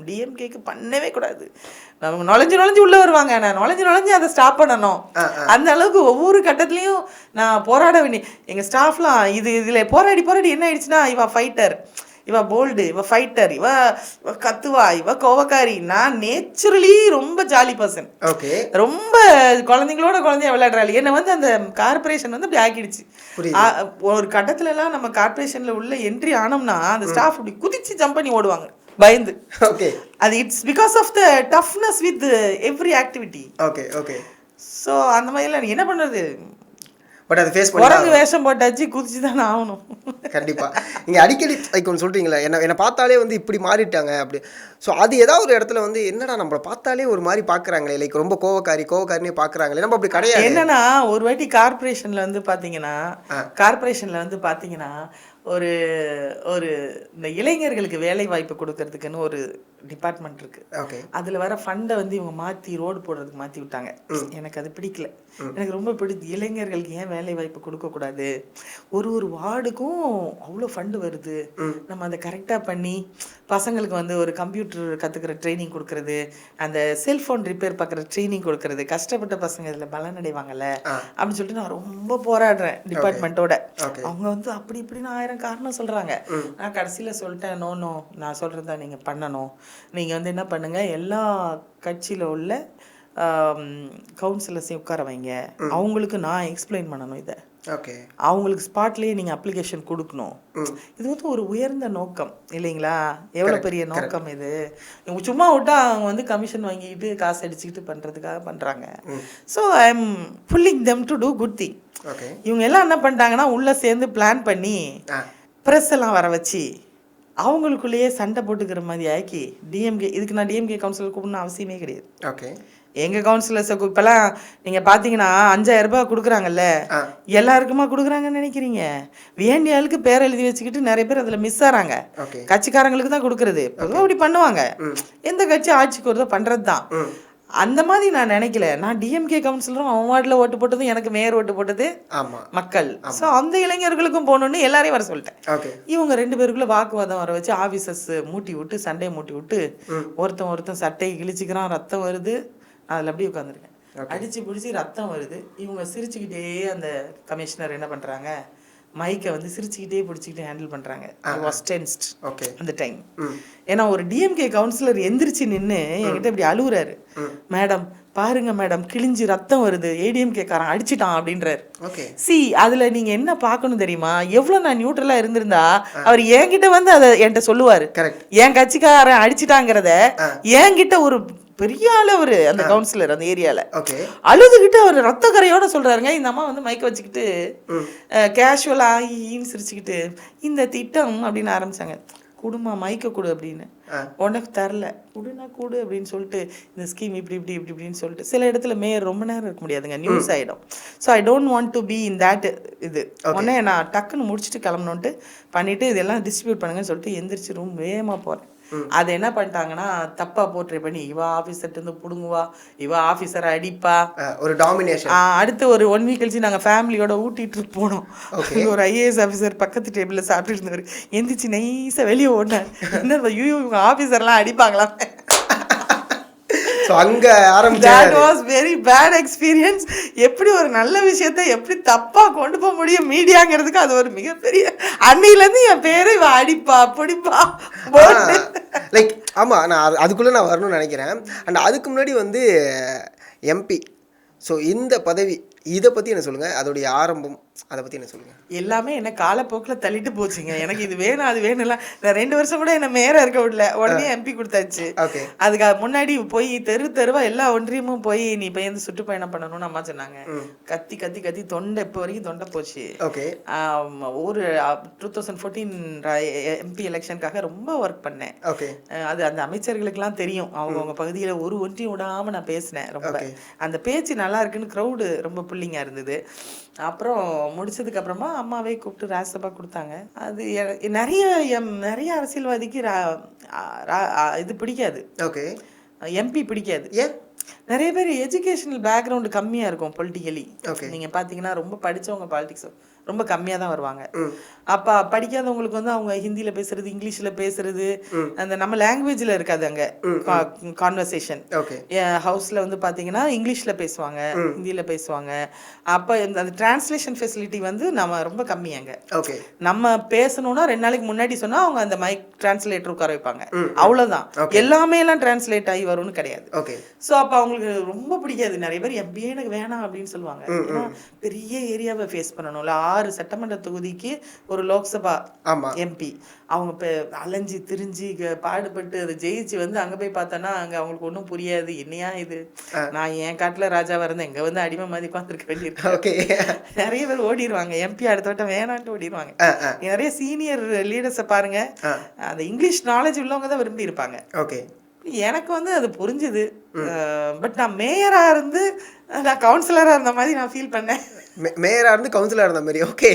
டிஎம்கேக்கு பண்ணவே கூடாது, அவங்க நுழைஞ்சு உள்ளே வருவாங்க, நான் நுழைஞ்சு அதை ஸ்டாப் பண்ணணும். அந்த அளவுக்கு ஒவ்வொரு கட்டத்துலையும் நான் போராட வேண்டிய, எங்கள் ஸ்டாஃப்லாம் இதில் போராடி என்ன ஆயிடுச்சுன்னா, இவ ஃபைட்டர், இவ போல்டு, இவ ஃபைட்டர், இவ கத்துவா, இவ கோவக்காரி. நான் நேச்சுரலி ரொம்ப ஜாலி பர்சன், ரொம்ப குழந்தையா விளையாடுறாள். என்னை வந்து அந்த கார்பரேஷன் வந்து அப்படி ஆக்கிடுச்சு. ஒரு கட்டத்துல எல்லாம் நம்ம கார்பரேஷன்ல உள்ள என்ட்ரி ஆனோம்னா அந்த ஸ்டாஃப் அப்படி குதிச்சு ஜம்ப் பண்ணி ஓடுவாங்க பயந்து. அது it's because of the toughness with every activity. So அந்த மாதிரிலாம் என்ன பண்ணுறது, பட் அதை ஃபேஸ் பண்ணி குரங்கு வேஷம் போட்டாச்சு, குதிச்சு தானே ஆகணும். கண்டிப்பாக. நீங்கள் அடிக்கடி லைக் ஒன்று சொல்கிறீங்களா, என்னை பார்த்தாலே வந்து இப்படி மாறிட்டாங்க அப்படி. ஸோ அது ஏதாவது ஒரு இடத்துல வந்து என்னடா நம்மளை பார்த்தாலே ஒரு மாதிரி பார்க்குறாங்களே, லைக் ரொம்ப கோவக்காரினே பார்க்குறாங்களே, நம்ம அப்படி கிடையாது. என்னன்னா ஒரு வாட்டி கார்பரேஷனில் வந்து பார்த்தீங்கன்னா ஒரு ஒரு இந்த இளைஞர்களுக்கு வேலை வாய்ப்பு கொடுக்கறதுக்குன்னு ஒரு டிபார்ட்மெண்ட் இருக்கு. அதுல வர ஃபண்டை வந்து இவங்க மாத்தி ரோடு போடுறதுக்கு மாத்தி விட்டாங்க. எனக்கு அது பிடிக்கல. எனக்கு ரொம்ப பிடிக்கும், இளைஞர்களுக்கு ஏன் வேலை வாய்ப்பு கொடுக்க கூடாது, ஒரு வார்டுக்கும் அவ்வளோ ஃபண்டு வருது, நம்ம அதை கரெக்டா பண்ணி பசங்களுக்கு வந்து ஒரு கம்ப்யூட்டர் கத்துக்கிற ட்ரைனிங் கொடுக்கறது, அந்த செல்போன் ரிப்பேர் பார்க்குற ட்ரைனிங் கொடுக்கறது, கஷ்டப்பட்ட பசங்க இதுல பலனடைவாங்கல்ல அப்படின்னு சொல்லிட்டு நான் ரொம்ப போராடுறேன் டிபார்ட்மெண்ட்டோட. அவங்க வந்து அப்படி இப்படின்னு 1000 காரணம் சொல்றாங்க. நான் கடைசியில சொல்லிட்டேன், நோ நான் சொல்றதா நீங்க பண்ணணும். நீங்க வந்து என்ன பண்ணுங்க, எல்லா கட்சியில உள்ள கவுன்சிலர்ஸையும் உட்கார வைங்க, அவங்களுக்கு நான் எக்ஸ்பிளைன் பண்ணணும், இதை அவங்களுக்கு ஸ்பாட்லேயே நீங்கள் அப்ளிகேஷன் கொடுக்கணும். இது வந்து ஒரு உயர்ந்த நோக்கம் இல்லைங்களா, எவ்வளோ பெரிய நோக்கம் இது. இவங்க சும்மா விட்டா அவங்க வந்து கமிஷன் வாங்கிக்கிட்டு காசு அடிச்சுக்கிட்டு பண்ணுறதுக்காக பண்ணுறாங்க. So I am pulling them to do good thing. இவங்க எல்லாம் என்ன பண்ணிட்டாங்கன்னா உள்ளே சேர்ந்து பிளான் பண்ணி ப்ரெஸ் எல்லாம் வர வச்சு அவங்களுக்குள்ளேயே சண்டை போட்டுக்கிற மாதிரி ஆக்கி டிஎம்கே, இதுக்கு நான் டிஎம்கே கவுன்சிலர் கூப்பிடணும் அவசியமே கிடையாது. எங்கள் கவுன்சிலர்ஸை இப்போலாம் நீங்கள் பார்த்தீங்கன்னா 5000 ரூபாய் கொடுக்குறாங்கல்ல, எல்லாருக்குமா கொடுக்குறாங்கன்னு நினைக்கிறீங்க? வேண்டிய ஆளுக்கு பேர் எழுதி வச்சுக்கிட்டு நிறைய பேர் அதில் மிஸ் ஆகிறாங்க. கட்சிக்காரங்களுக்கு தான் கொடுக்குறது. பொதுவாக அப்படி பண்ணுவாங்க, எந்த கட்சி ஆட்சிக்கு வருதோ பண்ணுறது தான். அந்த மாதிரி நான் நினைக்கல. நான் டிஎம்கே கவுன்சிலரும் அவன் வார்டில் ஓட்டு போட்டதும் எனக்கு மேயர் ஓட்டு போட்டது மக்கள். ஸோ அந்த இளைஞர்களுக்கும் போகணுன்னு எல்லாரையும் வர சொல்லிட்டேன். இவங்க 2 பேருக்குள்ள வாக்குவாதம் வர வச்சு ஆஃபீஸர்ஸ் மூட்டி விட்டு சண்டையை மூட்டி விட்டு ஒருத்தன் சட்டையை கிழிச்சிக்கிறான், ரத்தம் வருது. அதில் அப்படியே உட்காந்துருக்கேன். அடிச்சு பிடிச்சி ரத்தம் வருது. இவங்க சிரிச்சுக்கிட்டே அந்த கமிஷனர் என்ன பண்ணுறாங்க, மைக்கை வந்து சிரிச்சுக்கிட்டே பிடிச்சிக்கிட்டே ஹேண்டில் பண்ணுறாங்க. அந்த டைம் ஏன்னா ஒரு டிஎம்கே கவுன்சிலர் எந்திரிச்சு நின்று என்கிட்ட இப்படி அழுகுறாரு. மேடம் பாருங்க மேடம், கிழிஞ்சு ரத்தம் வருது, ஏடிஎம்கே காரன் அடிச்சிட்டான் அப்படின்றாரு. சி அதுல நீங்க என்ன பார்க்கணும் தெரியுமா, எவ்வளவு நான் நியூட்ரலா இருந்திருந்தா அவர் என்கிட்ட வந்து அதை என்கிட்ட சொல்லுவாரு. என் கட்சிக்காரன் அடிச்சிட்டாங்கிறத என்கிட்ட ஒரு பெரிய அளவு அந்த கவுன்சிலர் அந்த ஏரியால அழுதுகிட்டு அவர் ரத்த கரையோட சொல்றாருங்க. இந்த அம்மா வந்து மைக்க வச்சுக்கிட்டு கேஷுவலா ஆகின்னு சிரிச்சுக்கிட்டு இந்த திட்டம் அப்படின்னு ஆரம்பிச்சாங்க. குடுமா மைக்க கொடு அப்படின்னு. உனக்கு தரல, குடுனா கூடு அப்படின்னு சொல்லிட்டு இந்த ஸ்கீம் இப்படி இப்படி இப்படி இப்படின்னு சொல்லிட்டு சில இடத்துல மேயர் ரொம்ப நேரம் இருக்க முடியாதுங்க, நியூஸ் ஆகிடும். So I don't want to be in that. இது உடனே நான் டக்குன்னு முடிச்சுட்டு கிளம்பணுன்ட்டு பண்ணிட்டு இதெல்லாம் டிஸ்ட்ரிபியூட் பண்ணுங்கன்னு சொல்லிட்டு எந்திரிச்சு ரூம் வேகமாக போகிறேன். அது என்ன பண்ணிட்டாங்கன்னா தப்பா போர்ட்ரே பண்ணி இவா ஆஃபீஸர்ட்டு இருந்து புடுங்குவா, இவா ஆஃபீஸரை அடிப்பா, ஒரு டாமினேஷன். அடுத்து ஒரு 1 வீக் கழிச்சு நாங்கள் ஃபேமிலியோட ஊட்டிட்டு போனோம். ஒரு ஐஏஎஸ் ஆஃபீஸர் பக்கத்து டேபிளில் சாப்பிட்டு இருந்தவர் எந்திரிச்சு நைஸாக வெளியே ஓடினார். என்ன இவங்க ஆஃபீஸர்லாம் அடிப்பாங்களா? That was very bad experience. எப்படி ஒரு நல்ல விஷயத்தை எப்படி தப்பா கொண்டு போக முடியும் மீடியாங்கிறதுக்கு அது ஒரு மிகப்பெரிய. அன்னையிலேருந்து என் பேரை இவ அடிப்பா பிடிப்பா லைக் ஆமாம், நான் அதுக்குள்ளே நான் வரணும்னு நினைக்கிறேன். அண்ட் அதுக்கு முன்னாடி வந்து எம்பி. ஸோ இந்த பதவி இதை பற்றி என்ன சொல்லுங்கள், அதோடைய ஆரம்பம் அதை பற்றி என்ன சொல்லுங்கள். எல்லாமே என்ன காலப்போக்கில் தள்ளிட்டு போச்சுங்க. எனக்கு இது வேணும் அது வேணும்ல. நான் 2 வருஷம் கூட என்ன மேயராக இருக்க விடல, உடனே எம்பி கொடுத்தாச்சு. அதுக்கு முன்னாடி போய் தெருவா எல்லா ஒன்றியமும் போய் நீ போய் வந்து சுற்றுப்பயணம் பண்ணணும்னு அம்மா சொன்னாங்க. கத்தி கத்தி கத்தி தொண்டை இப்போ வரைக்கும் தொண்டை போச்சு. ஒரு 2014 எம்பி எலெக்ஷனுக்காக ரொம்ப ஒர்க் பண்ணேன். அது அந்த அமைச்சர்களுக்கெல்லாம் தெரியும், அவங்கவுங்க பகுதியில் ஒரு ஒன்றியம் விடாமல் நான் பேசினேன். ரொம்ப அந்த பேச்சு நல்லா இருக்குன்னு க்ரௌடு ரொம்ப புள்ளிங்க இருந்தது. அப்புறம் முடிச்சதுக்கு அப்புறமா அம்மாவே கூப்பிட்டு ராஜ்யசபா கொடுத்தாங்க. அது நிறைய அரசியல்வாதிக்கு இது பிடிக்காது, எம்பி பிடிக்காது. நிறைய பேர் எஜுகேஷனல் பேக்ரவுண்டு கம்மியா இருக்கும் பொலிட்டிக்கலி. நீங்க பாத்தீங்கன்னா ரொம்ப படிச்சவங்க பாலிடிக்ஸ் ரொம்ப கம்மியாக தான் வருவாங்க. அப்போ படிக்காதவங்களுக்கு வந்து அவங்க ஹிந்தியில் பேசுறது, இங்கிலீஷில் பேசுறது, அந்த நம்ம லாங்குவேஜில் இருக்காது அங்கே கான்வர்சேஷன். ஹவுஸில் வந்து பார்த்தீங்கன்னா இங்கிலீஷில் பேசுவாங்க, ஹிந்தியில் பேசுவாங்க. அப்போ அந்த டிரான்ஸ்லேஷன் ஃபெசிலிட்டி வந்து நம்ம ரொம்ப கம்மி அங்கே. நம்ம பேசணும்னா 2 நாளைக்கு முன்னாடி சொன்னால் அவங்க அந்த மைக் டிரான்ஸ்லேட்டர் உட்கார வைப்பாங்க, அவ்வளோதான். எல்லாமே எல்லாம் டிரான்ஸ்லேட் ஆகி வரும்னு கிடையாது. ஸோ அப்போ அவங்களுக்கு ரொம்ப பிடிக்காது. நிறைய பேர் எம்பியே எனக்கு வேணாம் அப்படின்னு சொல்லுவாங்க. ஏன்னா பெரிய ஏரியாவை ஃபேஸ் பண்ணணும்ல, 6 சட்டமன்ற தொகுதிக்கு ஒரு லோக்சபா எம்பி. அவங்க அலைஞ்சி திரிஞ்சு பாடுபட்டு அதை ஜெயிச்சு வந்து அங்கே போய் பார்த்தோன்னா அங்கே அவங்களுக்கு ஒன்றும் புரியாது. என்னையா இது, நான் என் காட்டில் ராஜாவாக இருந்தேன், இங்கே வந்து அடிமை மாதிரி பார்த்துருக்க வேண்டியிருக்கேன். நிறைய பேர் ஓடிடுவாங்க, எம்பி அடுத்த வட்டம் வேணான்ட்டு ஓடிடுவாங்க. நிறைய சீனியர் லீடர்ஸை பாருங்க, அந்த இங்கிலீஷ் நாலேஜ் உள்ளவங்க தான் விரும்பி இருப்பாங்க. எனக்கு வந்து அது புரிஞ்சுது. பட் நான் மேயராக இருந்து நான் கவுன்சிலராக இருந்த மாதிரி நான் ஃபீல் பண்ணேன். மேயராக இருந்து கவுன்சிலராக இருந்த மாதிரி. ஓகே,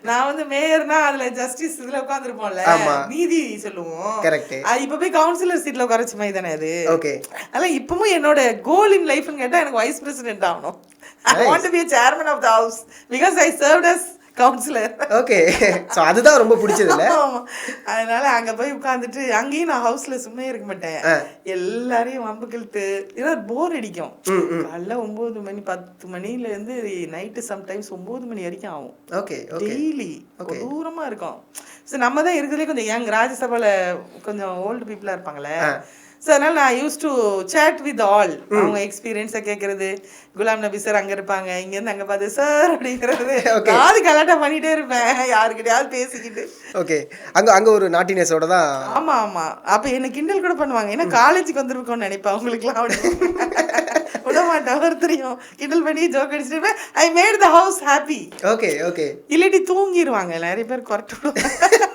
நான் வந்து மேயர்னா அதில் ஜஸ்டிஸ் இதில் உட்காந்துருப்போம்ல, நீதி சொல்லுவோம். கரெக்ட். இப்போ போய் கவுன்சிலர் சீட்டில் உட்காரச்ச மாதிரி தானே அது. ஓகே, அதெல்லாம் இப்பவும் என்னோட கோல் இன் லைஃப்னு கேட்டால் எனக்கு வைஸ் பிரசிடென்ட் ஆகணும். I want to be a chairman of the house because I served as councillor. Okay, so அதுதான் ரொம்ப பிடிச்சது இல்லை. அதனால அங்கே போய் உட்காந்துட்டு அங்கேயும் நான் ஹவுஸில் சும்மா இருக்க மாட்டேன். எல்லாரையும் வம்புக்கிழுத்து ஏன்னா போர் அடிக்கும். காலைல 9 மணி 10 மணிலேருந்து நைட்டு சம்டைம்ஸ் 9 மணி வரைக்கும் ஆகும். ஓகே, டெய்லி தூரமாக இருக்கும். ஸோ நம்ம தான் இருக்கிறதுலே கொஞ்சம் யங், ராஜ்யசபாவில் கொஞ்சம் ஓல்டு பீப்புளாக இருப்பாங்களே. ஸோ அதனால் நான் used to chat with all. அவங்க எக்ஸ்பீரியன்ஸை கேட்குறது. குலாம் நபி சார் அங்கே இருப்பாங்க, இங்கேருந்து அங்கே பார்த்து சார் அப்படிங்கிறது. காது கலாட்டா பண்ணிகிட்டே இருப்பேன் யாருக்கிட்டையாவது பேசிக்கிட்டு. ஓகே, அங்கே ஒரு நாட்டினஸோட தான். ஆமாம் ஆமாம், அப்போ என்னை கிண்டல் கூட பண்ணுவாங்க. ஏன்னா காலேஜுக்கு வந்துருக்கோன்னு நினைப்பேன் அவங்களுக்குலாம். அப்படி விட மாட்டேன், ஒருத்தரையும் கிண்டல் பண்ணி ஜோக் அடிச்சுட்டு I made the house happy. Okay okay, இல்லாட்டி தூங்கிடுவாங்க நிறைய பேர், குறைட்டு விடுவாங்க.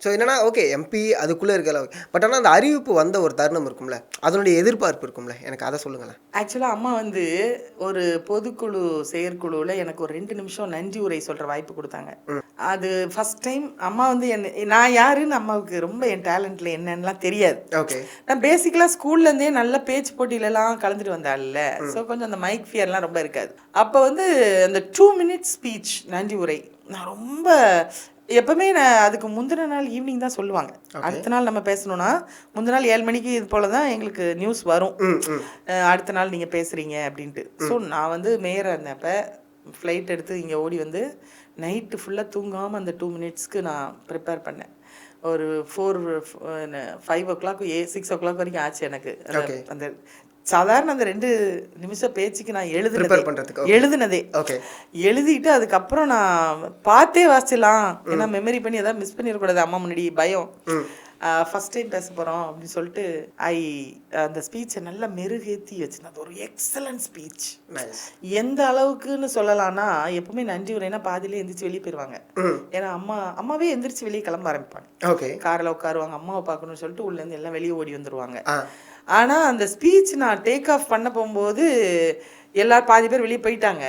ஸோ என்னன்னா ஓகே எம்பி அதுக்குள்ளே இருக்கல, பட் ஆனால் அந்த அறிவிப்பு வந்த ஒரு தருணம் இருக்கும்ல, அதனுடைய எதிர்பார்ப்பு இருக்கும்ல, எனக்கு அதை சொல்லுங்களேன். ஆக்சுவலாக அம்மா வந்து ஒரு பொதுக்குழு செயற்குழுவில் எனக்கு ஒரு 2 நிமிஷம் நன்றி உரை சொல்கிற வாய்ப்பு கொடுத்தாங்க. அது ஃபர்ஸ்ட் டைம் அம்மா வந்து நான் யாருன்னு அம்மாவுக்கு ரொம்ப என் டேலண்ட்டில் என்னென்னலாம் தெரியாது. ஓகே. நான் பேசிக்கலாக ஸ்கூல்லேருந்தே நல்ல பேச்சு போட்டியிலலாம் கலந்துட்டு வந்தாள்ல, ஸோ கொஞ்சம் அந்த மைக் ஃபியர்லாம் ரொம்ப இருக்காது. அப்போ வந்து அந்த 2 மினிட்ஸ் ஸ்பீச் நன்றி உரை நான் ரொம்ப எப்பவுமே நான் அதுக்கு முந்தின நாள் ஈவினிங் தான் சொல்லுவாங்க. அடுத்த நாள் நம்ம பேசணும்னா முந்தின நாள் 7 மணிக்கு இது போல தான் எங்களுக்கு நியூஸ் வரும், அடுத்த நாள் நீங்கள் பேசுகிறீங்க அப்படின்ட்டு. ஸோ நான் வந்து மேயராக இருந்தப்போ ஃப்ளைட் எடுத்து இங்கே ஓடி வந்து நைட்டு ஃபுல்லாக தூங்காமல் அந்த 2 மினிட்ஸ்க்கு நான் ப்ரிப்பேர் பண்ணேன். ஒரு 5 o'clock 6 o'clock வரைக்கும் ஆச்சு எனக்கு. அந்த சாதாரண அந்த 2 நிமிஷம் பேச்சுக்கு நான் எழுதுனதே எழுதிட்டு அதுக்கப்புறம் நான் பார்த்தே வாசிச்சலாம், ஏன்னா மெமரி பண்ணி எதாவது மிஸ் பண்ணிடக்கூடாது, அம்மா முன்னாடி பயம். ஃபர்ஸ்ட் டைம் பேச போகிறோம் அப்படின்னு சொல்லிட்டு அந்த ஸ்பீச்சை நல்லா மெருகேற்றி வச்சுருந்தேன். அது ஒரு எக்ஸலன்ட் ஸ்பீச். எந்த அளவுக்குன்னு சொல்லலாம்னா, எப்பவுமே நன்றி உரைனா பாதியிலே எந்திரிச்சு வெளியே போயிடுவாங்க. ஏன்னா அம்மாவே எந்திரிச்சு வெளியே கிளம்ப ஆரம்பிப்பாங்க. காரில் உட்காருவாங்க, அம்மாவை பார்க்கணும்னு சொல்லிட்டு உள்ளேருந்து எல்லாம் வெளியே ஓடி வந்துடுவாங்க. ஆனால் அந்த ஸ்பீச் நான் டேக் ஆஃப் பண்ண போகும்போது எல்லாரும் பாதி பேர் வெளியே போயிட்டாங்க.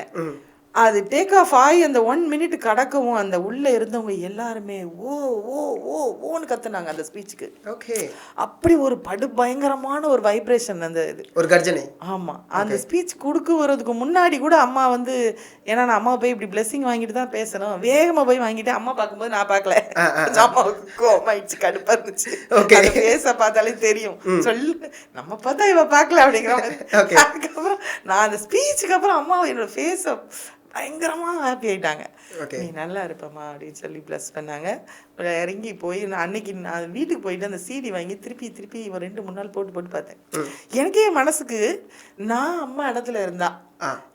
அது டேக் ஆஃப் ஆகி அந்த 1 minute கடக்கவும் அந்த உள்ளே இருந்தவங்க எல்லாருமே ஓ ஓ ஓ ஓன்னு கத்துனாங்க அந்த ஸ்பீச்சுக்கு. ஓகே. அப்படி ஒரு பயங்கரமான ஒரு வைப்ரேஷன், அந்த இது ஒரு கர்ஜனை. ஆமாம். அந்த ஸ்பீச் கொடுக்க வர்றதுக்கு முன்னாடி கூட அம்மா வந்து, ஏன்னா நான் அம்மா போய் இப்படி பிளெஸிங் வாங்கிட்டு தான் பேசணும், வேகமாக போய் வாங்கிட்டு அம்மா பார்க்கும்போது நான் பார்க்கல, அம்மாவுக்கு கோமாயிடுச்சு, கடுப்பாக இருந்துச்சு. பேச பார்த்தாலே தெரியும், சொல்லு நம்ம பார்த்தா இவ பார்க்கல அப்படிங்கிற மாதிரி. அதுக்கப்புறம் நான் அந்த ஸ்பீச்சுக்கு அப்புறம் அம்மா என்னோட ஃபேஸை பயங்கரமாக ஹாப்பி ஆகிட்டாங்க. நீ நல்லா இருப்பம்மா அப்படின்னு சொல்லி ப்ளஸ் பண்ணாங்க. இறங்கி போய் நான் அன்னைக்கு நான் வீட்டுக்கு போயிட்டு அந்த CD வாங்கி திருப்பி ஒரு 2-3 நாள் போட்டு பார்த்தேன். எனக்கே மனசுக்கு நான் அம்மா இடத்துல இருந்தா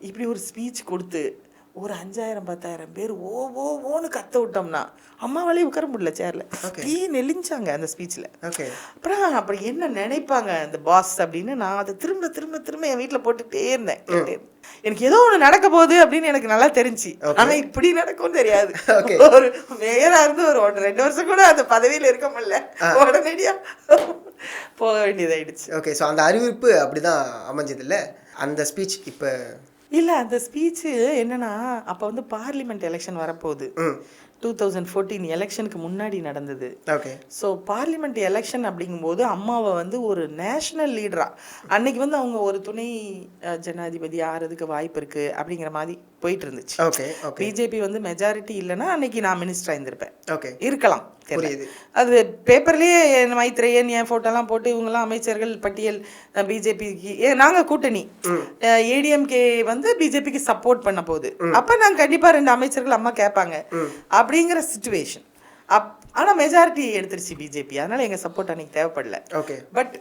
இப்படி ஒரு ஸ்பீச் கொடுத்து ஒரு 5000-10,000 பேர் ஓ ஓ ஓன்னு கத்த விட்டோம்னா அம்மாவாலே உட்கார முடியல சேர்ல, நெளிஞ்சாங்க அந்த ஸ்பீச்சில். அப்புறம் என்ன நினைப்பாங்க அந்த பாஸ் அப்படின்னு நான் அதை திரும்ப என் வீட்டில் போட்டுகிட்டே இருந்தேன். எனக்கு ஏதோ ஒன்று நடக்க போகுது அப்படின்னு எனக்கு நல்லா தெரிஞ்சு, ஆனால் இப்படி நடக்கும் தெரியாது. ஒரு மேயராக இருந்து ஒரு 2 வருஷம் கூட அந்த பதவியில் இருக்க முடியல, உடனடியாக போக வேண்டியதாயிடுச்சு. ஓகே. ஸோ அந்த அறிவிப்பு அப்படிதான் அமைஞ்சது இல்லை அந்த ஸ்பீச். இப்போ இல்லை, அந்த ஸ்பீச்சு என்னன்னா, அப்போ வந்து பார்லிமெண்ட் எலெக்ஷன் வரப்போகுது. 2014 எலெக்ஷனுக்கு முன்னாடி நடந்தது. ஓகே. ஸோ பார்லிமெண்ட் எலெக்ஷன் அப்படிங்கும்போது அம்மாவை வந்து ஒரு நேஷ்னல் லீடராக அன்னைக்கு வந்து அவங்க ஒரு துணை ஜனாதிபதி ஆகிறதுக்கு வாய்ப்பு இருக்குது அப்படிங்கிற மாதிரி போயிட்டு இருந்துச்சு. ஓகே. பிஜேபி வந்து மெஜாரிட்டி இல்லைன்னா அன்னைக்கு நான் மினிஸ்டராக இருந்திருப்பேன். ஓகே. இருக்கலாம், தெரியுது. அது பேப்பர்லேயே மைத்ரேயன் என் ஃபோட்டோலாம் போட்டு இவங்கெல்லாம் அமைச்சர்கள் பட்டியல் பிஜேபிக்கு நாங்கள் கூட்டணி, ஏடிஎம்கே வந்து பிஜேபிக்கு சப்போர்ட் பண்ண போகுது. அப்போ நாங்கள் கண்டிப்பாக 2 அமைச்சர்கள் அம்மா கேட்பாங்க அப்படிங்கிற சிச்சுவேஷன். ஆனால் மெஜாரிட்டி எடுத்துருச்சு பிஜேபி, அதனால எங்கள் சப்போர்ட் அன்னைக்கு தேவைப்படல. ஓகே. பட்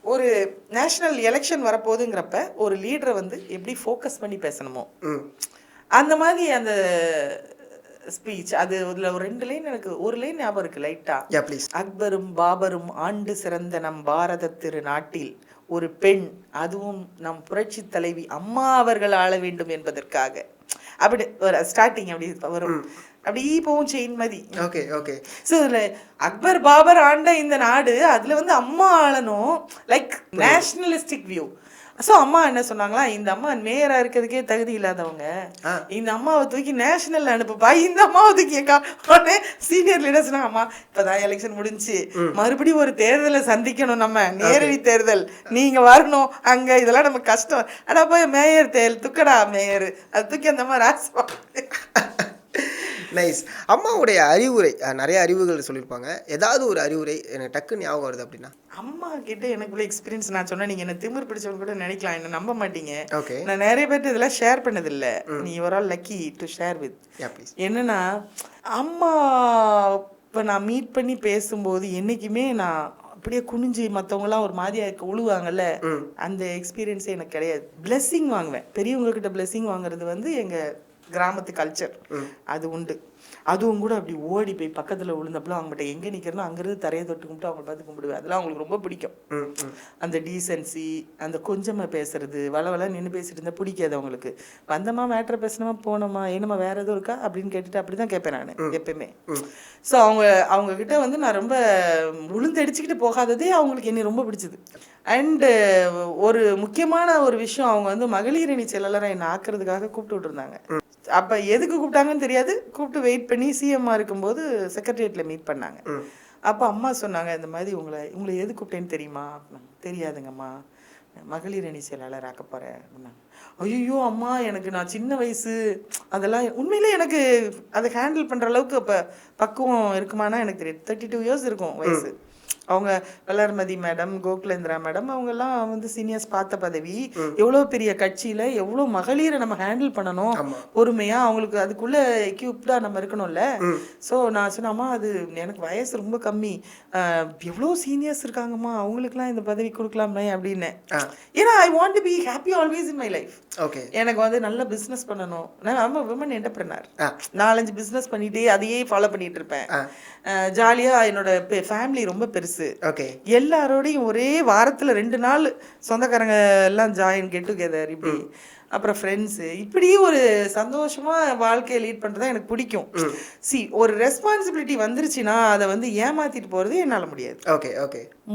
ஒரு நேஷ்னல் எலெக்ஷன் வரப்போகுதுங்கிறப்ப ஒரு லீடரை வந்து எப்படி ஃபோக்கஸ் பண்ணி பேசணுமோ அந்த மாதிரி அந்த ஸ்பீச். அது அதில் ஒரு 2 லைன், எனக்கு ஒரு லைன் ஞாபகம் இருக்கு லைட்டா. அக்பரும் பாபரும் ஆண்டு சிறந்த நம் பாரத திருநாட்டில் ஒரு பெண், அதுவும் நம் புரட்சி தலைவி அம்மா அவர்கள் ஆள வேண்டும் என்பதற்காக, அப்படி ஒரு ஸ்டார்டிங் அப்படி வரும், அப்படி போகும் செயின் மாதிரி. ஓகே. ஓகே. ஸோ இதில் அக்பர் பாபர் ஆண்ட இந்த நாடு, அதில் வந்து அம்மா ஆளணும், லைக் நேஷனலிஸ்டிக் வியூ. ஸோ அம்மா என்ன சொன்னாங்களா, இந்த அம்மா மேயராக இருக்கிறதுக்கே தகுதி இல்லாதவங்க, இந்த அம்மாவை தூக்கி நேஷனல் அனுப்புப்பா, இந்த அம்மாவை தூக்கி உடனே சீனியர் லீடர் சொன்னாங்க, அம்மா இப்போதான் எலெக்ஷன் முடிஞ்சு மறுபடியும் ஒரு தேர்தலை சந்திக்கணும், நம்ம நேரடி தேர்தல், நீங்கள் வரணும் அங்கே, இதெல்லாம் நமக்கு கஷ்டம். ஆனால் போய் மேயர் தேர்தல் துக்கடா மேயர், அது தூக்கி அந்த மாதிரி ராசிப்பா. நைஸ். அம்மாவுடைய அறிவுரை நிறைய அறிவுகள் சொல்லியிருப்பாங்க, ஏதாவது ஒரு அறிவுரை எனக்கு டக்குன்னு ஞாபகம் வருது அப்படின்னா? அம்மா கிட்ட எனக்குள்ள எக்ஸ்பீரியன்ஸ் நான் சொன்னேன், நீங்கள் என்ன திமிர் பிடிச்சவங்க கூட நினைக்கலாம், என்ன நம்ப மாட்டீங்க. ஓகே. நான் நிறைய பேர்ட்டு இதெல்லாம் ஷேர் பண்ணதில்லை, நீ ஒரு all lucky to share with. என்னன்னா, அம்மா இப்போ நான் மீட் பண்ணி பேசும்போது என்றைக்குமே நான் அப்படியே குனிஞ்சு மற்றவங்களாம் ஒரு மாதிரியா உழுவாங்கல்ல, அந்த எக்ஸ்பீரியன்ஸே எனக்கு கிடையாது. பிளெஸ்ஸிங் வாங்குவேன், பெரியவங்க கிட்ட பிளெஸ்ஸிங் வாங்குறது வந்து எங்கள் கிராமத்து கல்ச்சர் அது உண்டு. அதுவும் கூட அப்படி ஓடி போய் பக்கத்தில் விழுந்தப்பலாம் அவங்ககிட்ட எங்கே நிற்கிறனோ அங்கேருந்து தரையை தொட்டு கும்பிட்டு அவங்களை பார்த்து கும்பிடுவேன். அதெல்லாம் அவங்களுக்கு ரொம்ப பிடிக்கும். அந்த டீசென்சி, அந்த கொஞ்சமாக பேசுறது, வளவள நின்று பேசிட்டு இருந்தால் பிடிக்காது அவங்களுக்கு. வந்தம்மா மேட்ரை பேசினமா போனோமா என்னம்மா வேற எதுவும் இருக்கா அப்படின்னு கேட்டுட்டு அப்படி தான் கேட்பேன் நான் எப்பயுமே. ஸோ அவங்கக்கிட்ட வந்து நான் ரொம்ப உளுந்தடிச்சுக்கிட்டு போகாததே அவங்களுக்கு என்னை ரொம்ப பிடிச்சது. அண்டு ஒரு முக்கியமான ஒரு விஷயம், அவங்க வந்து மகளிர் அணி செயலாளரை என்னை ஆக்குறதுக்காக கூப்பிட்டு விட்டுருந்தாங்க. அப்போ எதுக்கு கூப்பிட்டாங்கன்னு தெரியாது. கூப்பிட்டு வெயிட் பண்ணி சிஎம்மாக இருக்கும்போது செக்ரட்டரியேட்டில் மீட் பண்ணாங்க. அப்போ அம்மா சொன்னாங்க, இந்த மாதிரி உங்களை எது கூப்பிட்டேன்னு தெரியுமா? தெரியாதுங்கம்மா, மகளிர் அணி செயலாளர் ஆக்க போகிறேன் அப்படின்னாங்க. ஐயோ அம்மா, எனக்கு நான் சின்ன வயசு, அதெல்லாம் உண்மையிலே எனக்கு அதை ஹேண்டில் பண்ணுற அளவுக்கு இப்போ பக்குவம் இருக்குமானா எனக்கு தெரியும். 32 இயர்ஸ் இருக்கும் வயசு. அவங்க வளர்மதி மேடம், கோகுலேந்திரா மேடம், அவங்கெல்லாம் வந்து சீனியர்ஸ் பார்த்த பதவி. எவ்வளோ பெரிய கட்சியில் எவ்வளோ மகளிரை நம்ம ஹேண்டில் பண்ணணும் பொறுமையாக, அவங்களுக்கு அதுக்குள்ளே எக்யூப்டாக நம்ம இருக்கணும்ல. ஸோ நான் சொன்னம்மா, அது எனக்கு வயசு ரொம்ப கம்மி, எவ்வளோ சீனியர்ஸ் இருக்காங்கம்மா, அவங்களுக்குலாம் இந்த பதவி கொடுக்கலாமே அப்படின்னு. ஏன்னா I want to be happy always in my life. எனக்கு வந்து நல்ல பிஸ்னஸ் பண்ணணும். நான் விமன் என்டர்பிரனர், 4-5 பிஸ்னஸ் பண்ணிட்டு அதையே ஃபாலோ பண்ணிட்டு இருப்பேன். ஜாலியாக என்னோட ஃபேமிலி ரொம்ப பெருசு. எல்லாரோடையும் ஒரே வாரத்தில் 2 நாள் சொந்தக்காரங்க எல்லாம் ஜாயின் கெட் டுகெதர், இப்படி அப்புறம் ஃப்ரெண்ட்ஸு, இப்படியே ஒரு சந்தோஷமாக வாழ்க்கையை லீட் பண்ணுறது தான் எனக்கு பிடிக்கும். ஒரு ரெஸ்பான்சிபிலிட்டி வந்துருச்சுன்னா அதை வந்து ஏமாற்றிட்டு போகிறது என்னால் முடியாது.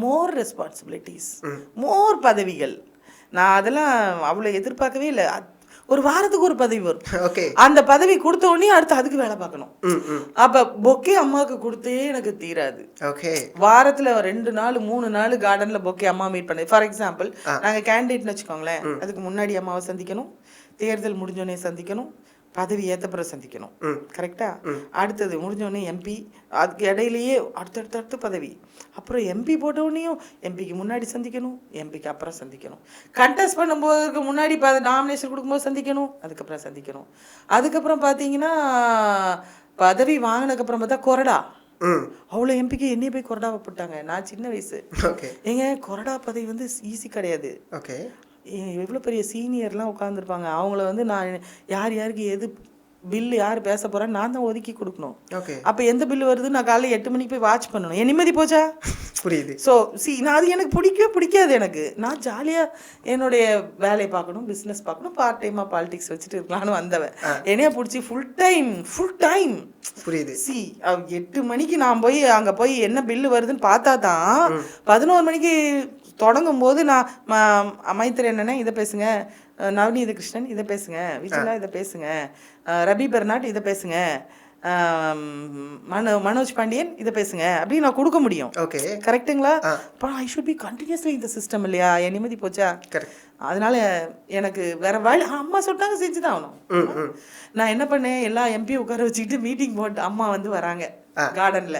மோர் ரெஸ்பான்சிபிலிட்டிஸ், மோர் பதவிகள், நான் அதெல்லாம் அவ்வளோ எதிர்பார்க்கவே இல்லை. ஒரு வாரத்துக்கு ஒரு பதவி வரும். அந்த பதவி கொடுத்த உடனே அடுத்து அதுக்கு வேலை பார்க்கணும். அப்ப பொக்கே அம்மாவுக்கு கொடுத்தே எனக்கு தீராது. வாரத்துல 2 நாள் 3 நாள் கார்டன்ல பொக்கே அம்மா மீட் பண்ணது. ஃபார் எக்ஸாம்பிள், நாங்க கேண்டிடேட்னு வச்சுக்கோங்களேன், அதுக்கு முன்னாடி அம்மாவை சந்திக்கணும், தேர்தல் முடிஞ்சோடனே சந்திக்கணும், பதவி ஏற்றப்புற சந்திக்கணும். கரெக்டா? அடுத்தது முடிஞ்சோடனே எம்பி, அதுக்கு இடையிலேயே அடுத்தடுத்து பதவி, அப்புறம் எம்பி போட்டவுடனேயும் எம்பிக்கு முன்னாடி சந்திக்கணும், எம்பிக்கு அப்புறம் சந்திக்கணும், கண்டெஸ்ட் பண்ணும்போதுக்கு முன்னாடி நாமினேஷன் கொடுக்கும்போது சந்திக்கணும், அதுக்கப்புறம் சந்திக்கணும். அதுக்கப்புறம் பார்த்தீங்கன்னா பதவி வாங்கினதுக்கப்புறம் பார்த்தா கொறடா, அவ்வளோ எம்பிக்கு என்னைய போய் கொறடாவை போட்டாங்க. நான் சின்ன வயசு. ஏங்க, கொறடா பதவி வந்து ஈஸி கிடையாது. எவ்வளோ பெரிய சீனியர்லாம் உட்காந்துருப்பாங்க, அவங்கள வந்து நான் யாருக்கு எது பில்லு யார் பேச போகிறான்னு நான் தான் ஒதுக்கி கொடுக்கணும். அப்போ எந்த பில்லு வருது, நான் காலையில் 8 மணிக்கு போய் வாட்ச் பண்ணணும். என் நிம்மதி போச்சா? புரியுது. ஸோ நான் அது எனக்கு பிடிக்காது. எனக்கு நான் ஜாலியாக என்னுடைய வேலையை பார்க்கணும், பிஸ்னஸ் பார்க்கணும், பார்ட் டைமாக பாலிடிக்ஸ் வச்சுட்டு இருக்கலான்னு வந்தவன். என்னைய பிடிச்சி ஃபுல் டைம் புரியுது. 8 மணிக்கு நான் போய் அங்கே போய் என்ன பில்லு வருதுன்னு பார்த்தா தான் 11 மணிக்கு தொடங்கும் போது நான் மைத்திரி என்னன்னா இதை பேசுங்க, நவநீத கிருஷ்ணன் இதை பேசுங்க, விஜயா இதை பேசுங்க, ரபி பெர்னாட் இதை பேசுங்க, மனோஜ் பாண்டியன் இதை பேசுங்க அப்படின்னு நான் கொடுக்க முடியும். கரெக்டுங்களா? ஐ ஷுட் பி கண்டினியூஸ்லி இந்த சிஸ்டம் இல்லையா? என் நிம்மதி போச்சா? அதனால எனக்கு வேற வழி, அம்மா சொல்லிட்டாங்க செஞ்சுதான் ஆகணும். நான் என்ன பண்ணேன், எல்லா எம்பியும் உட்கார வச்சுக்கிட்டு மீட்டிங் போட்டு அம்மா வந்து வராங்க கார்டன்ல.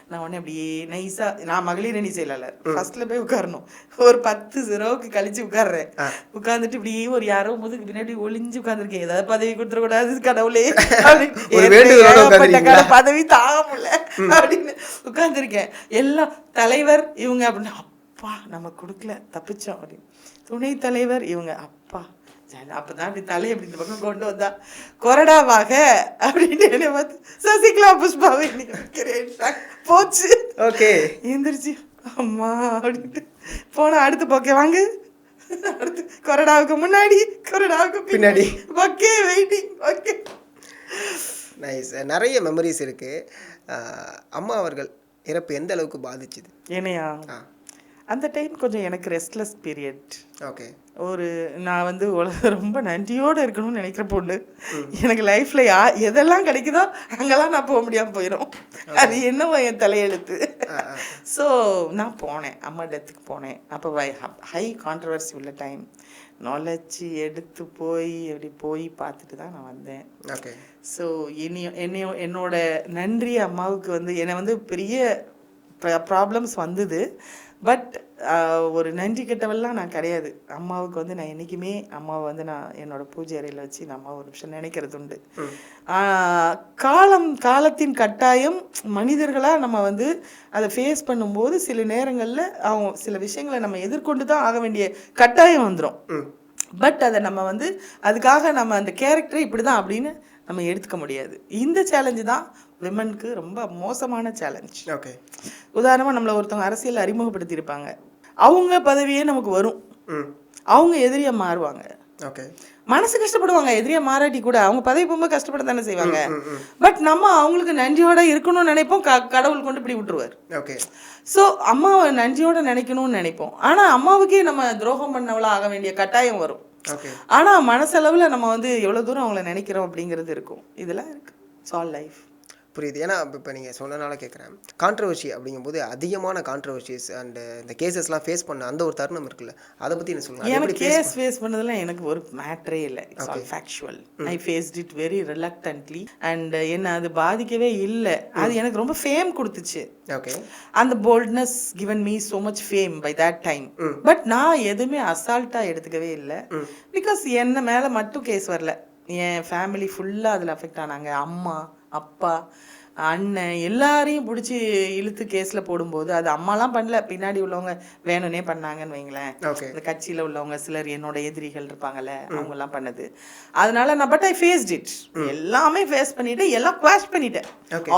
நான் உடனே அப்படியே நைஸா, நான் மகளிர் அணி செயலாளர், ஃபர்ஸ்ட்ல போய் உட்காரணும். ஒரு 10 ரோவுக்கு கழிச்சு உட்கார்றேன். உட்கார்ந்துட்டு இப்படியே ஒரு யாரோ முதுகு பின்னாடி ஒளிஞ்சு உட்கார்ந்துருக்கேன். ஏதாவது பதவி கொடுத்துடக்கூடாது கடவுளே, பதவி தாங்க முடியல அப்படின்னு உட்கார்ந்துருக்கேன். எல்லாம் தலைவர் இவங்க அப்படின்னு, அப்பா நம்ம கொடுக்கல தப்பிச்சோம் அப்படின்னு. துணை தலைவர் இவங்க, அப்பா அப்பதான் அப்படி தலையை அப்படி இந்த பக்கம் கொண்டு வந்தா கொறடாவாக அப்படின்னு என்ன பார்த்து சசிகலா புஷ்பாவை போச்சு. எந்திரிச்சு அம்மா அப்படின்ட்டு போன. அடுத்து போக்கே வாங்க, அடுத்து கொறடாவுக்கு முன்னாடி, கொறடாவுக்கு பின்னாடி, ஓகே வெயிட்டிங். Okay, nice. நிறைய மெமரிஸ் இருக்கு. அம்மா அவர்கள் இறப்பு எந்த அளவுக்கு பாதிச்சுது என்னையா? அந்த டைம் கொஞ்சம் எனக்கு ரெஸ்ட்லெஸ் பீரியட். நான் வந்து ரொம்ப நன்றியோடு இருக்கணும்னு நினைக்கிற பொண்ணு. எனக்கு லைஃப்பில் எதெல்லாம் கிடைக்குதோ அங்கெல்லாம் நான் போக முடியாமல் போயிடும். அது என்னவோ என் தலையெழுத்து. ஸோ நான் போனேன், அம்மா டெத்துக்கு போனேன். அப்போ ஹை கான்ட்ரவர்சி உள்ள டைம். நாலேஜ் எடுத்து அப்படி போய் பார்த்துட்டு தான் நான் வந்தேன். ஸோ என்னோட நன்றி அம்மாவுக்கு வந்து என்னை வந்து பெரிய ப்ராப்ளம்ஸ் வந்தது. பட் ஒரு நன்றி கெட்டவெல்லாம் நான் கிடையாது. அம்மாவுக்கு வந்து நான் என்றைக்குமே அம்மாவை வந்து நான் என்னோட பூஜை அறையில் வச்சு நான் அம்மாவை ஒரு நிமிஷம் நினைக்கிறது உண்டு. காலத்தின் கட்டாயம் மனிதர்களாக நம்ம வந்து அதை ஃபேஸ் பண்ணும்போது சில நேரங்களில் அவங்க சில விஷயங்களை நம்ம எதிர்கொண்டு தான் ஆக வேண்டிய கட்டாயம் வந்துடும். பட் அதை நம்ம வந்து அதுக்காக நம்ம அந்த கேரக்டரை இப்படி தான் அப்படின்னு நம்ம எடுத்துக்க முடியாது. இந்த சேலஞ்சு தான் விமனுக்கு ரொம்ப மோசமான சேலஞ்ச். ஓகே. உதாரணமாக நம்மளை ஒருத்தவங்க அரசியல் அறிமுகப்படுத்தியிருப்பாங்க, அவங்க பதவியே நமக்கு வரும், அவங்க எதிரியாக மாறுவாங்க. ஓகே. மனசு கஷ்டப்படுவாங்க, எதிரியா மாறாட்டி கூட அவங்க பதவி போகும்போது கஷ்டப்பட தானே செய்வாங்க. பட் நம்ம அவங்களுக்கு நன்றியோட இருக்கணும்னு நினைப்போம், கடவுள் கொண்டு இப்படி விட்டுருவார். ஓகே. ஸோ அம்மாவை நன்றியோட நினைக்கணும்னு நினைப்போம், ஆனால் அம்மாவுக்கே நம்ம துரோகம் பண்ணவளா ஆக வேண்டிய கட்டாயம் வரும். ஆனால் மனசளவில் நம்ம வந்து எவ்வளோ தூரம் அவங்கள நினைக்கிறோம் அப்படிங்கிறது இருக்கும். இதெல்லாம் இருக்கு. It's all life. புரியுது. ஏன்னா இப்போ நீங்கள் சொன்னனால கேட்குறேன், கான்ட்ரவர்சி அப்படிங்கும்போது அதிகமான கான்ட்ரவர்சிஸ் அண்ட் இந்த கேசஸ்லாம் ஃபேஸ் பண்ண அந்த ஒரு தருணம் இருக்குல்ல, அதை பற்றி என்ன சொல்லுங்கள்? எனக்கு கேஸ் ஃபேஸ் பண்ணதெல்லாம் எனக்கு ஒரு மேட்ரே இல்லை. It's all factual. I faced it very reluctantly and என்ன அது பாதிக்கவே இல்லை. அது எனக்கு ரொம்ப ஃபேம் கொடுத்துச்சு. ஓகே. அந்த boldness given me so much fame by that time. But நான் எதுவுமே அசால்ட்டாக எடுத்துக்கவே இல்லை. பிகாஸ் என்ன மேலே மட்டும் கேஸ் வரல, என் ஃபேமிலி ஃபுல்லாக அதில் அஃபெக்ட் ஆனாங்க. அம்மா, அப்பா, அண்ணன் எல்லாரையும் பிடிச்சி இழுத்து கேஸில் போடும்போது அது அம்மாலாம் பண்ணல, பின்னாடி உள்ளவங்க வேணும்னே பண்ணாங்கன்னு வைங்களேன். இந்த கட்சியில் உள்ளவங்க சிலர் என்னோட எதிரிகள் இருப்பாங்கல்ல, அவங்கெல்லாம் பண்ணது. அதனால நான் பட் ஐ ஃபேஸ்ட் இட். எல்லாமே ஃபேஸ் பண்ணிட்டு எல்லாம் குவாஷ் பண்ணிட்டேன்.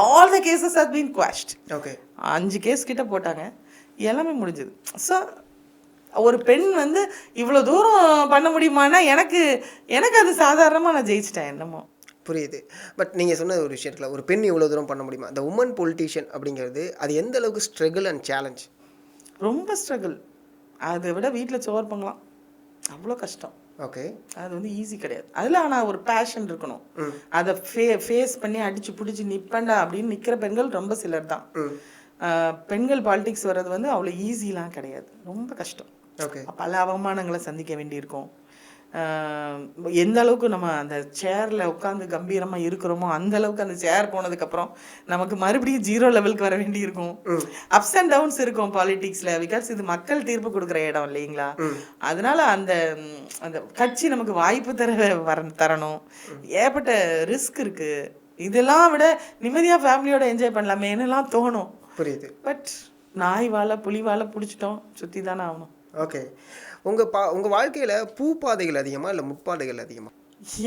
All the cases has been quashed. Okay. 5 case கிட்ட போட்டாங்க, எல்லாமே முடிஞ்சது. ஸோ ஒரு பெண் வந்து இவ்வளோ தூரம் பண்ண முடியுமானா எனக்கு அது சாதாரணமாக நான் ஜெயிச்சிட்டேன் என்னமோ. புரியுது. பட் நீங்கள் சொன்ன ஒரு விஷயம் இருக்குல்ல, ஒரு பெண் இவ்வளோ தூரம் பண்ண முடியுமா, இந்த உமன் பொலிட்டீஷியன் அப்படிங்கிறது அது எந்த அளவுக்கு ஸ்ட்ரகிள் அண்ட் சேலஞ்ச்? ரொம்ப ஸ்ட்ரகிள். அதை விட வீட்டில் சோறு பண்ணலாம், அவ்வளோ கஷ்டம். ஓகே. அது வந்து ஈஸி கிடையாது. அதில் ஆனால் ஒரு பேஷன் இருக்கணும். அதை ஃபேஸ் பண்ணி அடித்து பிடிச்சி நிற்பண்டா அப்படின்னு நிற்கிற பெண்கள் ரொம்ப சிலர் தான். பெண்கள் பாலிடிக்ஸ் வர்றது வந்து அவ்வளோ ஈஸிலாம் கிடையாது, ரொம்ப கஷ்டம். ஓகே. பல அவமானங்களை சந்திக்க வேண்டியிருக்கும். எந்த அளவுக்கு நம்ம அந்த சேரில் உட்காந்து கம்பீரமாக இருக்கிறோமோ அந்த அளவுக்கு அந்த சேர் போனதுக்கப்புறம் நமக்கு மறுபடியும் 0 லெவலுக்கு வர வேண்டி இருக்கும். அப்ஸ் அண்ட் டவுன்ஸ் இருக்கும் பாலிடிக்ஸில். பிகாஸ் இது மக்கள் தீர்ப்பு கொடுக்குற இடம் இல்லைங்களா, அதனால அந்த அந்த கட்சி நமக்கு வாய்ப்பு தரணும். ஏற்பட்ட ரிஸ்க் இருக்குது. இதெல்லாம் விட நிம்மதியாக ஃபேமிலியோட என்ஜாய் பண்ணலாமே என்னெல்லாம் தோணும். புரியுது. பட் நாய் வாழை புலி வாழை பிடிச்சிட்டோம், சுற்றி தானே ஆகணும். ஓகே. உங்கள் வாழ்க்கையில் பூ பாதைகள் அதிகமாக இல்லை முட்பாதைகள் அதிகமாக?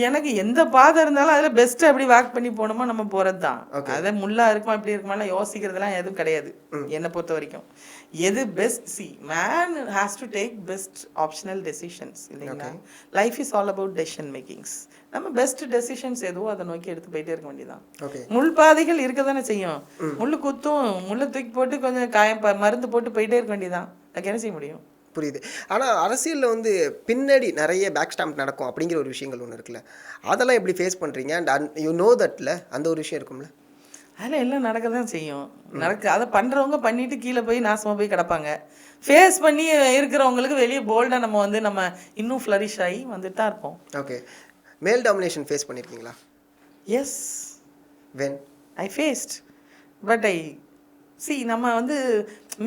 எனக்கு எந்த பாதை இருந்தாலும் அதில் பெஸ்ட்டு அப்படி வாக் பண்ணி போனோமோ நம்ம போகிறது தான். அதை முள்ளா இருக்குமா இப்படி இருக்குமாலாம் யோசிக்கிறதுலாம் எதுவும் கிடையாது என்னை பொறுத்த வரைக்கும். எது best, see man has to take best optional decisions இல்லைங்களா. Life is all about decision makings. நம்ம பெஸ்ட் டெசிஷன்ஸ் எதுவோ அதை நோக்கி எடுத்து போயிட்டே இருக்க வேண்டியதான். முள் பாதைகள் இருக்க தானே செய்யும், முள்ளு குத்தும், முள்ளை தூக்கி போட்டு கொஞ்சம் காயம் மருந்து போட்டு போயிட்டே இருக்க வேண்டியதான். அதுக்கு என்ன செய்ய முடியும்? புரியுது. ஆனால் அரசியலில் வந்து பின்னாடி நிறைய பேக் ஸ்டாம்ப் நடக்கும் அப்படிங்கிற ஒரு விஷயங்கள் ஒன்று இருக்குல்ல, அதெல்லாம் எப்படி ஃபேஸ் பண்ணுறீங்க? அண்ட் யூ நோ தட்ல அந்த ஒரு விஷயம் இருக்கும்ல, அதில் எல்லாம் நடக்க தான் செய்யும். அதை பண்ணுறவங்க பண்ணிட்டு கீழே போய் நாசமாக போய் கிடப்பாங்க. ஃபேஸ் பண்ணி இருக்கிறவங்களுக்கு வெளியே போல்டாக நம்ம வந்து நம்ம இன்னும் ஃப்ளரிஷ் ஆகி வந்துட்டு தான் இருப்போம். ஓகே. மேல் டாமினேஷன் ஃபேஸ் பண்ணியிருக்கீங்களா? Yes, when I faced. But நம்ம வந்து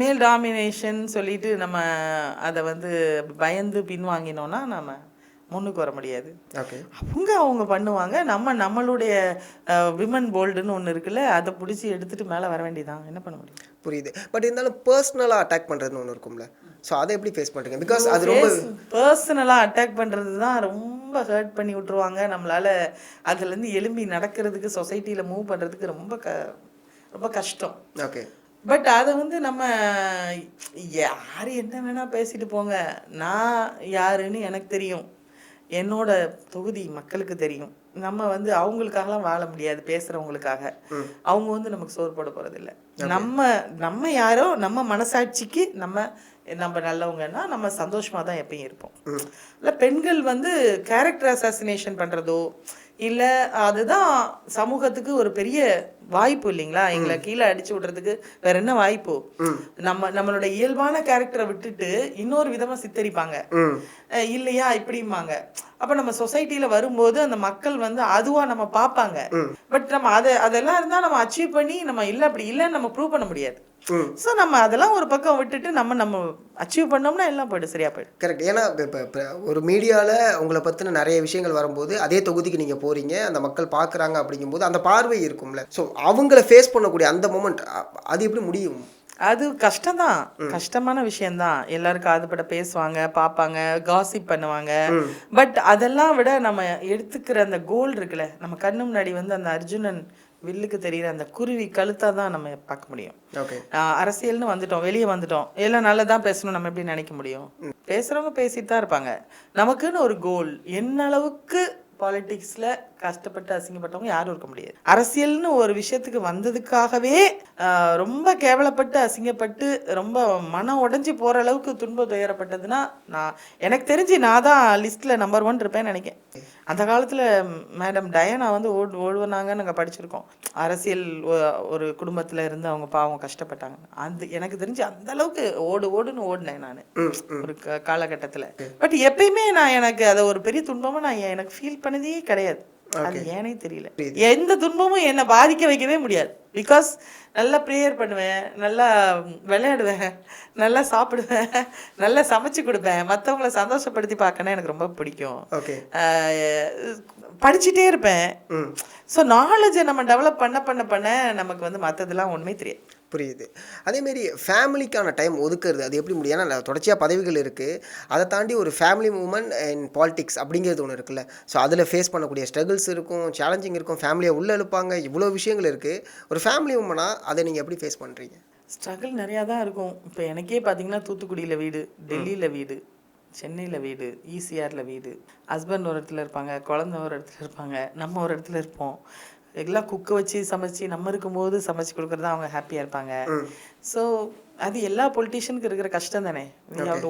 மேல் டாமினேஷன் சொல்லிட்டு நம்ம அதை வந்து பயந்து பின்வாங்கினோன்னா நம்ம முன்னுக்கு வர முடியாது. ஓகே. அவங்க பண்ணுவாங்க, நம்மளுடைய விமன் போல்டுன்னு ஒன்று இருக்குல்ல, அதை பிடிச்சி எடுத்துகிட்டு மேலே வர வேண்டியதான். என்ன பண்ண முடியும்? புரியுது. பட் இருந்தாலும் பர்சனலாக அட்டாக் பண்ணுறதுன்னு ஒன்று இருக்கும்ல, ஸோ அதை எப்படி ஃபேஸ் பண்ணுறீங்க? பிகாஸ் அது ரொம்ப பர்சனலாக அட்டாக் பண்ணுறது தான் ரொம்ப ஹர்ட் பண்ணி விட்ருவாங்க. நம்மளால் அதுலேருந்து எழும்பி நடக்கிறதுக்கு, சொசைட்டியில் மூவ் பண்ணுறதுக்கு ரொம்ப கஷ்டம். ஓகே. பட் அதை வந்து நம்ம யார் என்ன வேணால் பேசிட்டு போங்க, நான் யாருன்னு எனக்கு தெரியும், என்னோட தொகுதி மக்களுக்கு தெரியும். நம்ம வந்து அவங்களுக்காகலாம் வாழ முடியாது, பேசுகிறவங்களுக்காக. அவங்க வந்து நமக்கு சோறு போட போகிறதில்ல. நம்ம யாரோ நம்ம மனசாட்சிக்கு நம்ம நல்லவங்கன்னா நம்ம சந்தோஷமாக தான் எப்பயும் இருப்போம். இல்லை பெண்கள் வந்து கேரக்டர் அசாசினேஷன் பண்ணுறதோ இல்லை, அதுதான் சமூகத்துக்கு ஒரு பெரிய வாய்ப்பு இல்லைங்களா. எங்களை கீழே அடிச்சு விடுறதுக்கு வேற என்ன வாய்ப்பு? நம்மளோட இயல்பான கேரக்டரை விட்டுட்டு இன்னொரு விதமா சித்தரிப்பாங்க இல்லையா, இப்படிம்பாங்க. அப்ப நம்ம சொசைட்டில வரும்போது அந்த மக்கள் வந்து அதுவா நம்ம பார்ப்பாங்க. பட் நம்ம அதெல்லாம் இருந்தா நம்ம அச்சீவ் பண்ணி நம்ம இல்லை அப்படி இல்லைன்னு நம்ம ப்ரூவ் பண்ண முடியாது. ஸோ நம்ம அதெல்லாம் ஒரு பக்கம் விட்டுட்டு நம்ம அச்சீவ் பண்ணோம்னா எல்லாம் போய்ட்டு சரியா போய்டும். கரெக்ட். ஏன்னா இப்போ ஒரு மீடியாவில் உங்களை பற்றின நிறைய விஷயங்கள் வரும்போது அதே தொகுதிக்கு நீங்கள் போகிறீங்க, அந்த மக்கள் பார்க்குறாங்க, அப்படிங்கும்போது அந்த பார்வை இருக்கும்ல. ஸோ அவங்கள ஃபேஸ் பண்ணக்கூடிய அந்த மொமெண்ட் அது எப்படி முடியும்? அது கஷ்டம்தான், கஷ்டமான விஷயம்தான். எல்லாரும் காதுபட பேசுவாங்க, பார்ப்பாங்க, காசிப் பண்ணுவாங்க. பட் அதெல்லாம் விட நம்ம எடுத்துக்கிற அந்த கோல் இருக்குல்ல, நம்ம கண்ணு முன்னாடி வந்து அந்த அர்ஜுனன் வில்லுக்கு தெரியுற அந்த குருவி கழுத்தா தான் நம்ம பார்க்க முடியும். ஓகே. அரசியல்னு வந்துட்டோம், வெளியே வந்துட்டோம், எல்லாம் நல்லதான் பேசணும், நம்ம எப்படி நினைக்க முடியும்? பேசுறவங்க பேசிட்டு தான் இருப்பாங்க. நமக்குன்னு ஒரு கோல், என்ன அளவுக்கு பாலிடிக்ஸ்ல கஷ்டப்பட்டு அசிங்கப்பட்டவங்க யாரும் இருக்க முடியாது. அரசியல்னு ஒரு விஷயத்துக்கு வந்ததுக்காகவே ரொம்ப கேவலப்பட்டு அசிங்கப்பட்டு ரொம்ப மனம் உடைஞ்சு போற அளவுக்கு துன்பம் துயரப்பட்டதுன்னா எனக்கு தெரிஞ்சு நான் தான் லிஸ்ட்ல நம்பர் 1 இருப்பேன்னு நினைக்கிறேன். அந்த காலத்துல மேடம் டயானா வந்து ஓடுவனாங்கன்னு நாங்கள் படிச்சிருக்கோம். அரசியல் ஒரு குடும்பத்துல இருந்து அவங்க பாவம் கஷ்டப்பட்டாங்க. அந்த எனக்கு தெரிஞ்சு அந்த அளவுக்கு ஓடுன்னு ஓடினேன் நான் ஒரு காலகட்டத்துல. பட் எப்பயுமே நான் எனக்கு அதை ஒரு பெரிய துன்பமா நான் எனக்கு ஃபீல் பண்ணதே கிடையாது. அது ஏனே தெரியல. எந்த துன்பமும் என்னை பாதிக்க வைக்கவே முடியாது. பிகாஸ் நல்லா ப்ரேயர் பண்ணுவேன், நல்லா விளையாடுவேன், நல்லா சாப்பிடுவேன், நல்லா சமைச்சு கொடுப்பேன், மற்றவங்கள சந்தோஷப்படுத்தி பார்க்கணும் எனக்கு ரொம்ப பிடிக்கும். படிச்சுட்டே இருப்பேன். ஸோ நாலேஜை நம்ம டெவலப் பண்ண நமக்கு வந்து மற்றதெல்லாம் ஒன்றுமே தெரியாது. புரியுது. அதேமாரி ஃபேமிலிக்கான டைம் ஒதுக்குறது அது எப்படி முடியும்? ஏன்னா தொடர்ச்சியாக பதவிகள் இருக்குது, அதை தாண்டி ஒரு ஃபேமிலி மூமெண்ட் இன் பாலிடிக்ஸ் அப்படிங்கிறது ஒன்று இருக்குல்ல. ஸோ அதில் ஃபேஸ் பண்ணக்கூடிய ஸ்ட்ரகிள்ஸ் இருக்கும், சேலஞ்சிங் இருக்கும், ஃபேமிலியை உள்ளே இழுப்பாங்க, இவ்வளோ விஷயங்கள் இருக்குது. ஒரு ஃபேமிலி உமனாக அதை நீங்கள் எப்படி ஃபேஸ் பண்ணுறீங்க? ஸ்ட்ரகிள் நிறையா தான் இருக்கும். இப்போ எனக்கே பார்த்தீங்கன்னா தூத்துக்குடியில் வீடு, டெல்லியில் வீடு, சென்னையில் வீடு, ஈசிஆரில் வீடு, ஹஸ்பண்ட் ஒரு இடத்துல இருப்பாங்க, குழந்தை ஒரு இடத்துல இருப்பாங்க, நம்ம ஒரு இடத்துல இருப்போம். எல்லாம் குக்கை வச்சு சமைச்சு நம்ம இருக்கும்போது சமைச்சு கொடுக்குறது அவங்க ஹாப்பியாக இருப்பாங்க. ஸோ அது எல்லா பொலிட்டீஷியனுக்கு இருக்கிற கஷ்டம் தானே.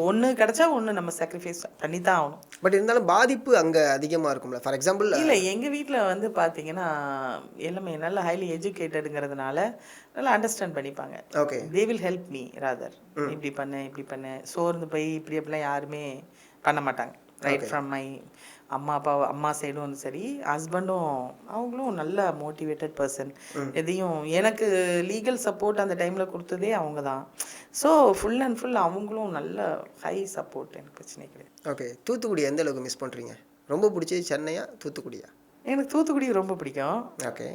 ஒன்று கிடச்சா ஒன்று நம்ம சாக்ரிஃபைஸ் பண்ணி தான் ஆகணும். பட் இருந்தாலும் பாதிப்பு அங்கே அதிகமாக இருக்கும்ல. ஃபார் எக்ஸாம்பிள் இல்லை, எங்கள் வீட்டில் வந்து பார்த்தீங்கன்னா எல்லாமே நல்லா ஹைலி எஜுகேட்டடுங்கிறதுனால நல்லா அண்டர்ஸ்டாண்ட் பண்ணிப்பாங்க. Okay. They will help me rather. இப்படி பண்ணு சோர்ந்து போய் இப்படி அப்படிலாம் யாருமே பண்ண மாட்டாங்க. ரைட் ஃப்ரம் மை அம்மா சைடும் சரி, ஹஸ்பண்டும் அவங்களும் நல்ல மோட்டிவேட்டட் பர்சன். எதையும் எனக்கு லீகல் சப்போர்ட் அந்த டைமில் கொடுத்ததே அவங்க தான். ஸோ ஃபுல் அண்ட் ஃபுல் அவங்களும் நல்ல ஹை சப்போர்ட், எனக்கு பிரச்சனை கிடையாது. ஓகே. தூத்துக்குடி எந்த அளவுக்கு மிஸ் பண்ணுறீங்க? ரொம்ப பிடிச்சது சென்னையா தூத்துக்குடியா? எனக்கு தூத்துக்குடி ரொம்ப பிடிக்கும். ஓகே.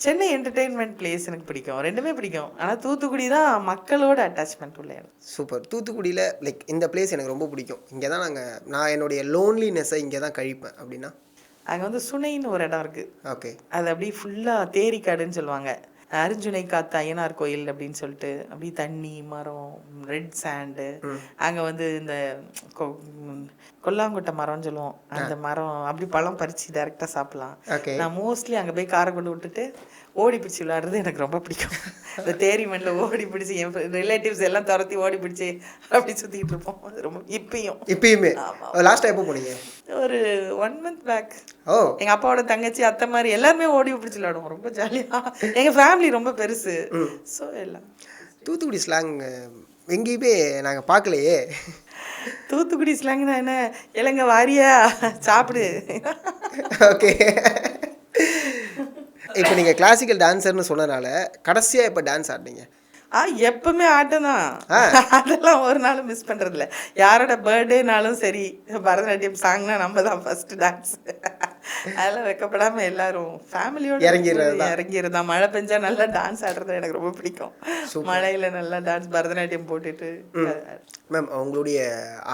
சென்னை என்டர்டெயின்மெண்ட் பிளேஸ் எனக்கு பிடிக்கும், ரெண்டுமே பிடிக்கும். ஆனால் தூத்துக்குடி தான் மக்களோட அட்டாச்மெண்ட் உள்ள இடம். சூப்பர். தூத்துக்குடியில் லைக் இந்த பிளேஸ் எனக்கு ரொம்ப பிடிக்கும், இங்கே தான் நான் என்னுடைய லோன்லினஸை இங்கே தான் கழிப்பேன் அப்படின்னா? அங்கே வந்து சுனைன்னு ஒரு இடம் இருக்குது. ஓகே. அது அப்படியே ஃபுல்லாக தேரிக்காடுன்னு சொல்லுவாங்க. அரிஞ்சுனை காத்த ஐயனார் கோயில் அப்படின்னு சொல்லிட்டு அப்படியே தண்ணி, மரம், ரெட் சாண்டு, அங்கே வந்து இந்த கொல்லாங்கொட்டை மரம்னு சொல்லுவோம், அந்த மரம் அப்படி பழம் பறித்து டைரெக்டாக சாப்பிட்லாம். நான் மோஸ்ட்லி அங்கே போய் காரை கொண்டு விட்டுட்டு ஓடி பிடிச்சி விளையாடுறது எனக்கு ரொம்ப பிடிக்கும். இந்த தேரி மண்ணில் ஓடி பிடிச்சி என் ரிலேட்டிவ்ஸ் எல்லாம் துரத்தி ஓடி பிடிச்சி அப்படி சுற்றிக்கிட்டு இருப்போம். அது ரொம்ப இப்பயுமே. லாஸ்ட்டாக எப்போ போனீங்க? ஒரு 1 month பேக். எங்கள் அப்பாவோட தங்கச்சி அத்தை மாதிரி எல்லாருமே ஓடி பிடிச்சி விளையாடுவோம், ரொம்ப ஜாலியாக. எங்கள் ஃபேமிலி ரொம்ப பெருசு. ஸோ எல்லாம் தூத்துக்குடி ஸ்லாங் எங்கேயுமே நாங்கள் பார்க்கலையே. தூத்துக்குடி ஸ்லாங்னா என்ன? இலங்க வாரியா சாப்பிடு. ஓகே. இப்போ நீங்கள் கிளாசிக்கல் டான்ஸர்னு சொன்னனால கடைசியாக இப்போ டான்ஸ் ஆடினீங்க? எப்பவுமே ஆட்டம் தான். அதெல்லாம் ஒரு நாளும் மிஸ் பண்ணுறதில்ல. யாரோட பர்த்டேனாலும் சரி, பரதநாட்டியம் சாங்னா நம்ம தான் ஃபர்ஸ்ட் டான்ஸ். அதெல்லாம் வைக்கப்படாமல் எல்லாரும் ஃபேமிலியோட இறங்கிறதா. மழை பெஞ்சா நல்லா டான்ஸ் ஆடுறது எனக்கு ரொம்ப பிடிக்கும். மழையில் நல்லா டான்ஸ் பரதநாட்டியம் போட்டுட்டு. மேம், உங்களுடைய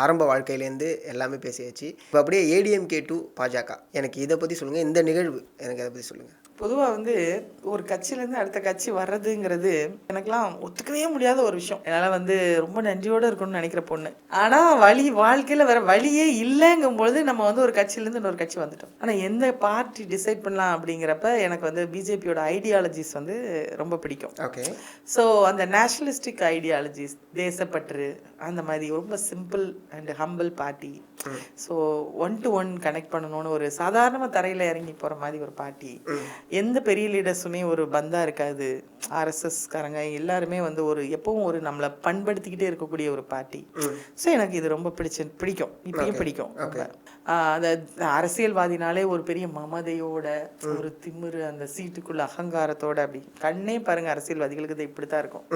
ஆரம்ப வாழ்க்கையிலேருந்து எல்லாமே பேசியாச்சு. இப்போ அப்படியே ஏடிஎம்கே டு பாஜக, எனக்கு இதை பற்றி சொல்லுங்கள், இந்த நிகழ்வு எனக்கு அதை பற்றி சொல்லுங்கள். பொதுவாக வந்து ஒரு கட்சியிலேருந்து அடுத்த கட்சி வர்றதுங்கிறது எனக்குலாம் ஒத்துக்கவே முடியாத ஒரு விஷயம். என்னால் வந்து ரொம்ப நன்றியோடு இருக்கணும்னு நினைக்கிற பொண்ணு. ஆனால் வாழ்க்கையில் வேறு வழியே இல்லைங்கும்பொழுது நம்ம வந்து ஒரு கட்சியிலேருந்து இன்னொரு கட்சி வந்துட்டோம். ஆனால் எந்த பார்ட்டி டிசைட் பண்ணலாம் அப்படிங்கிறப்ப எனக்கு வந்து பிஜேபியோட ஐடியாலஜிஸ் வந்து ரொம்ப பிடிக்கும். ஓகே. ஸோ அந்த நேஷ்னலிஸ்டிக் ஐடியாலஜிஸ், தேசப்பற்று, அந்த மாதிரி ரொம்ப simple and humble party. So 1 to 1 connect பண்ணணும்னு ஒரு சாதாரணமாக தரையில் இறங்கி போகிற மாதிரி ஒரு பார்ட்டி. எந்த பெரிய லீடர்ஸுமே ஒரு பந்தா இருக்காது. ஆர்எஸ்எஸ்காரங்க எல்லாருமே வந்து ஒரு எப்பவும் ஒரு நம்மளை பண்படுத்திக்கிட்டே இருக்கக்கூடிய ஒரு பார்ட்டி. ஸோ எனக்கு இது ரொம்ப பிடிக்கும், இப்பயும் பிடிக்கும். அந்த அரசியல்வாதினாலே ஒரு பெரிய மமதையோட, ஒரு திமிரு, அந்த சீட்டுக்குள்ள அகங்காரத்தோட, அப்படி கண்ணே பாருங்க அரசியல்வாதிகளுக்கு இது இப்படித்தான் இருக்கும்.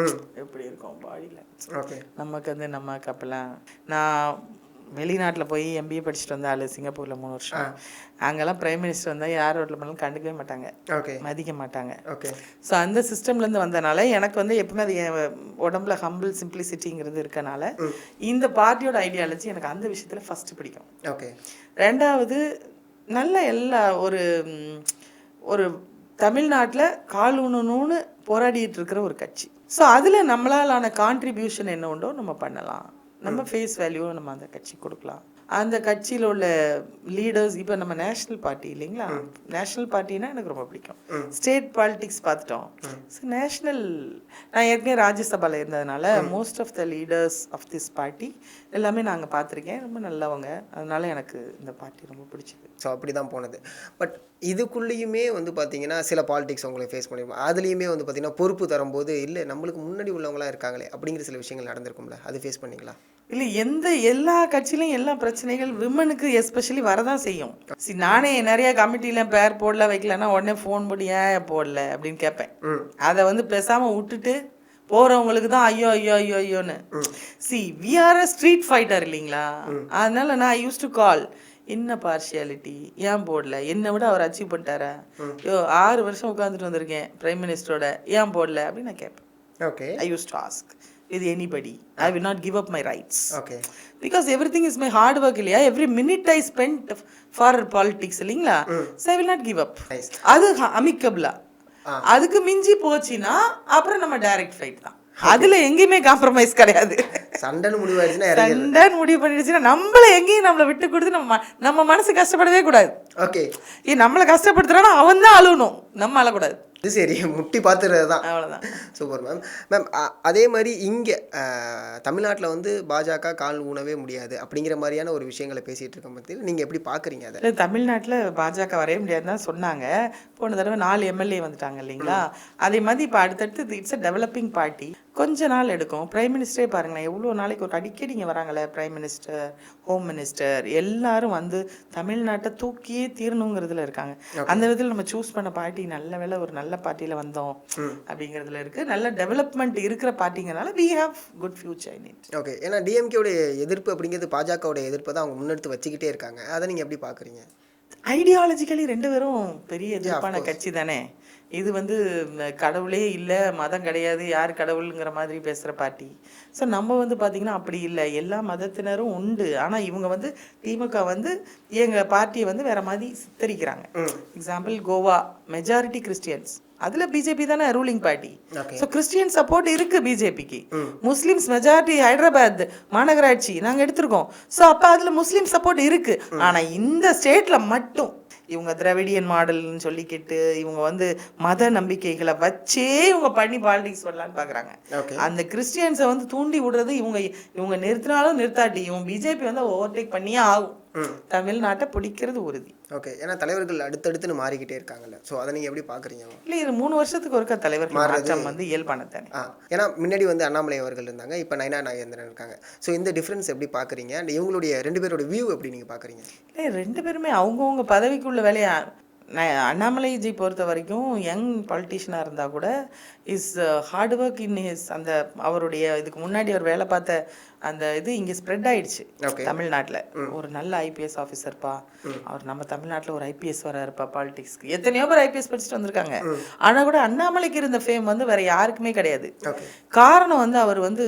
எப்படி இருக்கும் பாடியில் நமக்கு வந்து நமக்கு அப்பெல்லாம். நான் வெளிநாட்டில் போய் எம்பிஏ படிச்சுட்டு வந்த ஆள், சிங்கப்பூரில் 3 வருஷம். அங்கெல்லாம் பிரைம் மினிஸ்டர் வந்தால் யார் ரோட்டில் பண்ணாலும் கண்டுக்கவே மாட்டாங்க, மதிக்க மாட்டாங்க. ஸோ அந்த சிஸ்டம்லேருந்து வந்தனால எனக்கு வந்து எப்பவுமே அது என் உடம்புல ஹம்பிள் சிம்பிளிசிட்டிங்கிறது இருக்கனால இந்த பார்ட்டியோட ஐடியாலஜி எனக்கு அந்த விஷயத்தில் ஃபஸ்ட்டு பிடிக்கும். ரெண்டாவது நல்ல எல்லா ஒரு தமிழ்நாட்டில் கால் ஊனணும்னு போராடிட்டு இருக்கிற ஒரு கட்சி. ஸோ அதில் நம்மளாலான கான்ட்ரிபியூஷன் என்ன உண்டோ நம்ம பண்ணலாம், நம்ம ஃபேஸ் வேல்யூவை நம்ம அந்த கட்சி கொடுக்கலாம். அந்த கட்சியில் உள்ள லீடர்ஸ், இப்போ நம்ம நேஷ்னல் பார்ட்டி இல்லைங்களா, நேஷ்னல் பார்ட்டினா எனக்கு ரொம்ப பிடிக்கும். ஸ்டேட் பாலிட்டிக்ஸ் பார்த்துட்டோம். ஸோ நேஷ்னல், நான் ஏற்கனவே ராஜ்யசபாவில் இருந்ததுனால most of the leaders of this party எல்லாமே நாங்கள் பார்த்துருக்கேன், ரொம்ப நல்லவங்க. அதனால எனக்கு இந்த பார்ட்டி ரொம்ப பிடிச்சது. ஸோ அப்படி தான் போனது. பட் இதுக்குள்ளேயுமே வந்து பார்த்தீங்கன்னா சில பாலிடிக்ஸ் உங்களை ஃபேஸ் பண்ணிருப்போம். அதுலேயுமே வந்து பார்த்தீங்கன்னா பொறுப்பு தரும்போது இல்லை நம்மளுக்கு முன்னாடி உள்ளவங்களாம் இருக்காங்களே அப்படிங்கிற சில விஷயங்கள் நடந்திருக்கும்ல, அது ஃபேஸ் பண்ணிங்களா? இல்லை, எல்லா கட்சியிலையும் எல்லா பிரச்சனைகள் விமனுக்கு எஸ்பெஷலி வரதான் செய்யும். நானே நிறைய கமிட்டியில் பேர் போடல வைக்கலன்னா உடனே ஃபோன் பண்ணி ஏன் போடல அப்படின்னு கேட்பேன். அதை வந்து பேசாமல் விட்டுட்டு போகிறவங்களுக்கு தான் ஐயோ ஐயோ ஐயோ ஐயோன்னு. We are a street fighter இல்லைங்களா, அதனால நான் யூஸ் டு கால் என்ன பார்ஷியாலிட்டி, ஏன் போடல, என்னை விட அவர் அச்சீவ் பண்ணிட்டாரா, 6 வருஷம் உட்காந்துட்டு வந்திருக்கேன் பிரைம் மினிஸ்டரோட, ஏன் போடல அப்படின்னு நான் கேட்பேன். I use to ask with anybody. I will not give up my rights. Because everything is my hard work இல்லையா, every minute I spent for politics இல்லைங்களா, so I will not give up. அது அமிக்கபிளா. அதுக்கு மிஞ்சி போச்சுன்னா அப்புறம் நம்ம direct fight தான். அதுல எங்கேயுமே காம்ப்ரமைஸ் கிடையாது. சண்டைன்னு முடிவு பண்ணிடுச்சுன்னா நம்மள எங்கேயும் நம்மளை விட்டு கொடுத்து நம்ம மனசு கஷ்டப்படவே கூடாது. நம்மளை கஷ்டப்படுத்துறானா அவன் தான் அழுவணும், நம்ம அழக்கூடாது. இது சரி, முட்டி பார்த்துறது தான். அவ்வளோதான். Super ma'am. மேம் அதே மாதிரி இங்கே தமிழ்நாட்டில் வந்து பாஜக கால் ஊனவே முடியாது அப்படிங்கிற மாதிரியான ஒரு விஷயங்களை பேசிகிட்டு இருக்க மத்தியில் நீங்கள் எப்படி பார்க்குறீங்க அதை? இல்லை, தமிழ்நாட்டில் பாஜக வரைய முடியாதுன்னு தான் சொன்னாங்க. போன தடவை 4 எம்எல்ஏ வந்துட்டாங்க இல்லைங்களா, அதே மாதிரி இப்போ அடுத்தடுத்து இட்ஸ் அ டெவலப்பிங் பார்ட்டி. கொஞ்ச நாள் எடுக்கும். பிரைம் மினிஸ்டரே பாருங்களேன், எவ்வளோ நாளைக்கு ஒரு அடிக்கடி இங்கே வராங்களே, பிரைம் மினிஸ்டர், ஹோம் மினிஸ்டர் எல்லாரும் வந்து தமிழ்நாட்டை தூக்கியே தீரணுங்கிறதுல இருக்காங்க. அந்த விதத்தில் நம்ம சூஸ் பண்ண பார்ட்டி நல்ல வேலை ஒரு நல்ல பார்ட்டியில் வந்தோம் அப்படிங்கிறதுல இருக்குது. நல்ல டெவலப்மெண்ட் இருக்கிற பார்ட்டிங்கிறனால we have good future in it. Okay, ஏன்னா டிஎம்கேவுடைய எதிர்ப்பு அப்படிங்கிறது பாஜகவுடைய எதிர்ப்பை தான் அவங்க முன்னெடுத்து வச்சுக்கிட்டே இருக்காங்க. அதை நீங்கள் எப்படி பார்க்குறீங்க? ஐடியாலஜிக்கலி 2 பேரும் பெரிய எதிர்ப்பான கட்சி தானே. இது வந்து கடவுளே இல்லை, மதம் கிடையாது, யார் கடவுளுங்கிற மாதிரி பேசுகிற பார்ட்டி. ஸோ நம்ம வந்து பார்த்திங்கன்னா அப்படி இல்லை, எல்லா மதத்தினரும் உண்டு. ஆனால் இவங்க வந்து திமுக வந்து எங்கள் பார்ட்டியை வந்து வேறு மாதிரி சித்தரிக்கிறாங்க. எக்ஸாம்பிள் கோவா மெஜாரிட்டி கிறிஸ்டியன்ஸ், அதில் பிஜேபி தானே ruling party. So Christian support இருக்குது பிஜேபிக்கு. முஸ்லீம்ஸ் மெஜாரிட்டி ஹைதராபாத் மாநகராட்சி நாங்கள் எடுத்திருக்கோம். ஸோ அப்போ அதில் முஸ்லீம் சப்போர்ட் இருக்குது. ஆனால் இந்த ஸ்டேட்டில் மட்டும் இவங்க திராவிடியன் மாடல்னு சொல்லிக்கிட்டு இவங்க வந்து மத நம்பிக்கைகளை வச்சே இவங்க பண்ணி பாலிடிக்ஸ் பண்ணலான்னு பார்க்குறாங்க. அந்த கிறிஸ்டியன்ஸை வந்து தூண்டி விடுறது இவங்க நிறுத்தினாலும் நிறுத்தாட்டி இவங்க பிஜேபி வந்து ஓவர்டேக் பண்ணியே ஆகும். தமிழ்நாட்டை பிடிக்கிறது உறுதி. ஓகே, ஏன்னா தலைவர்கள் அடுத்தடுத்துன்னு மாறிக்கிட்டே இருக்காங்கல்ல, ஸோ அதை நீங்கள் எப்படி பார்க்குறீங்க? இல்லை, இது 3 வருஷத்துக்கு ஒருக்கா தலைவர் மாற்றம் வந்து இயல்பான தானே. ஏன்னா முன்னாடி வந்து அண்ணாமலை அவர்கள் இருந்தாங்க, இப்போ நயனா நாகேந்திரன் இருக்காங்க. ஸோ இந்த டிஃப்ரென்ஸ் எப்படி பார்க்குறீங்க? அண்ட் இவங்களுடைய 2 பேரோட வியூ எப்படி நீங்கள் பார்க்குறீங்க? இல்லை, 2 பேருமே அவங்கவுங்க பதவிக்குள்ள வேலையை. அண்ணாமலைஜி பொறுத்த வரைக்கும் யங் பாலிட்டிஷியனாக இருந்தால் கூட is hard work in his அந்த அவருடைய இதுக்கு முன்னாடி அவர் வேலை பார்த்த அந்த இது இங்கே ஸ்ப்ரெட் ஆயிடுச்சு தமிழ்நாட்டில். ஒரு நல்ல ஐபிஎஸ் ஆஃபீஸர்ப்பா அவர், நம்ம தமிழ்நாட்டில் ஒரு ஐபிஎஸ் வராருப்பா பாலிடிக்ஸ்க்கு. எத்தனையோ பேர் ஐபிஎஸ் படிச்சுட்டு வந்திருக்காங்க. ஆனால் கூட அண்ணாமலைக்கு இருந்த ஃபேம் வந்து வேற யாருக்குமே கிடையாது. காரணம் வந்து அவர் வந்து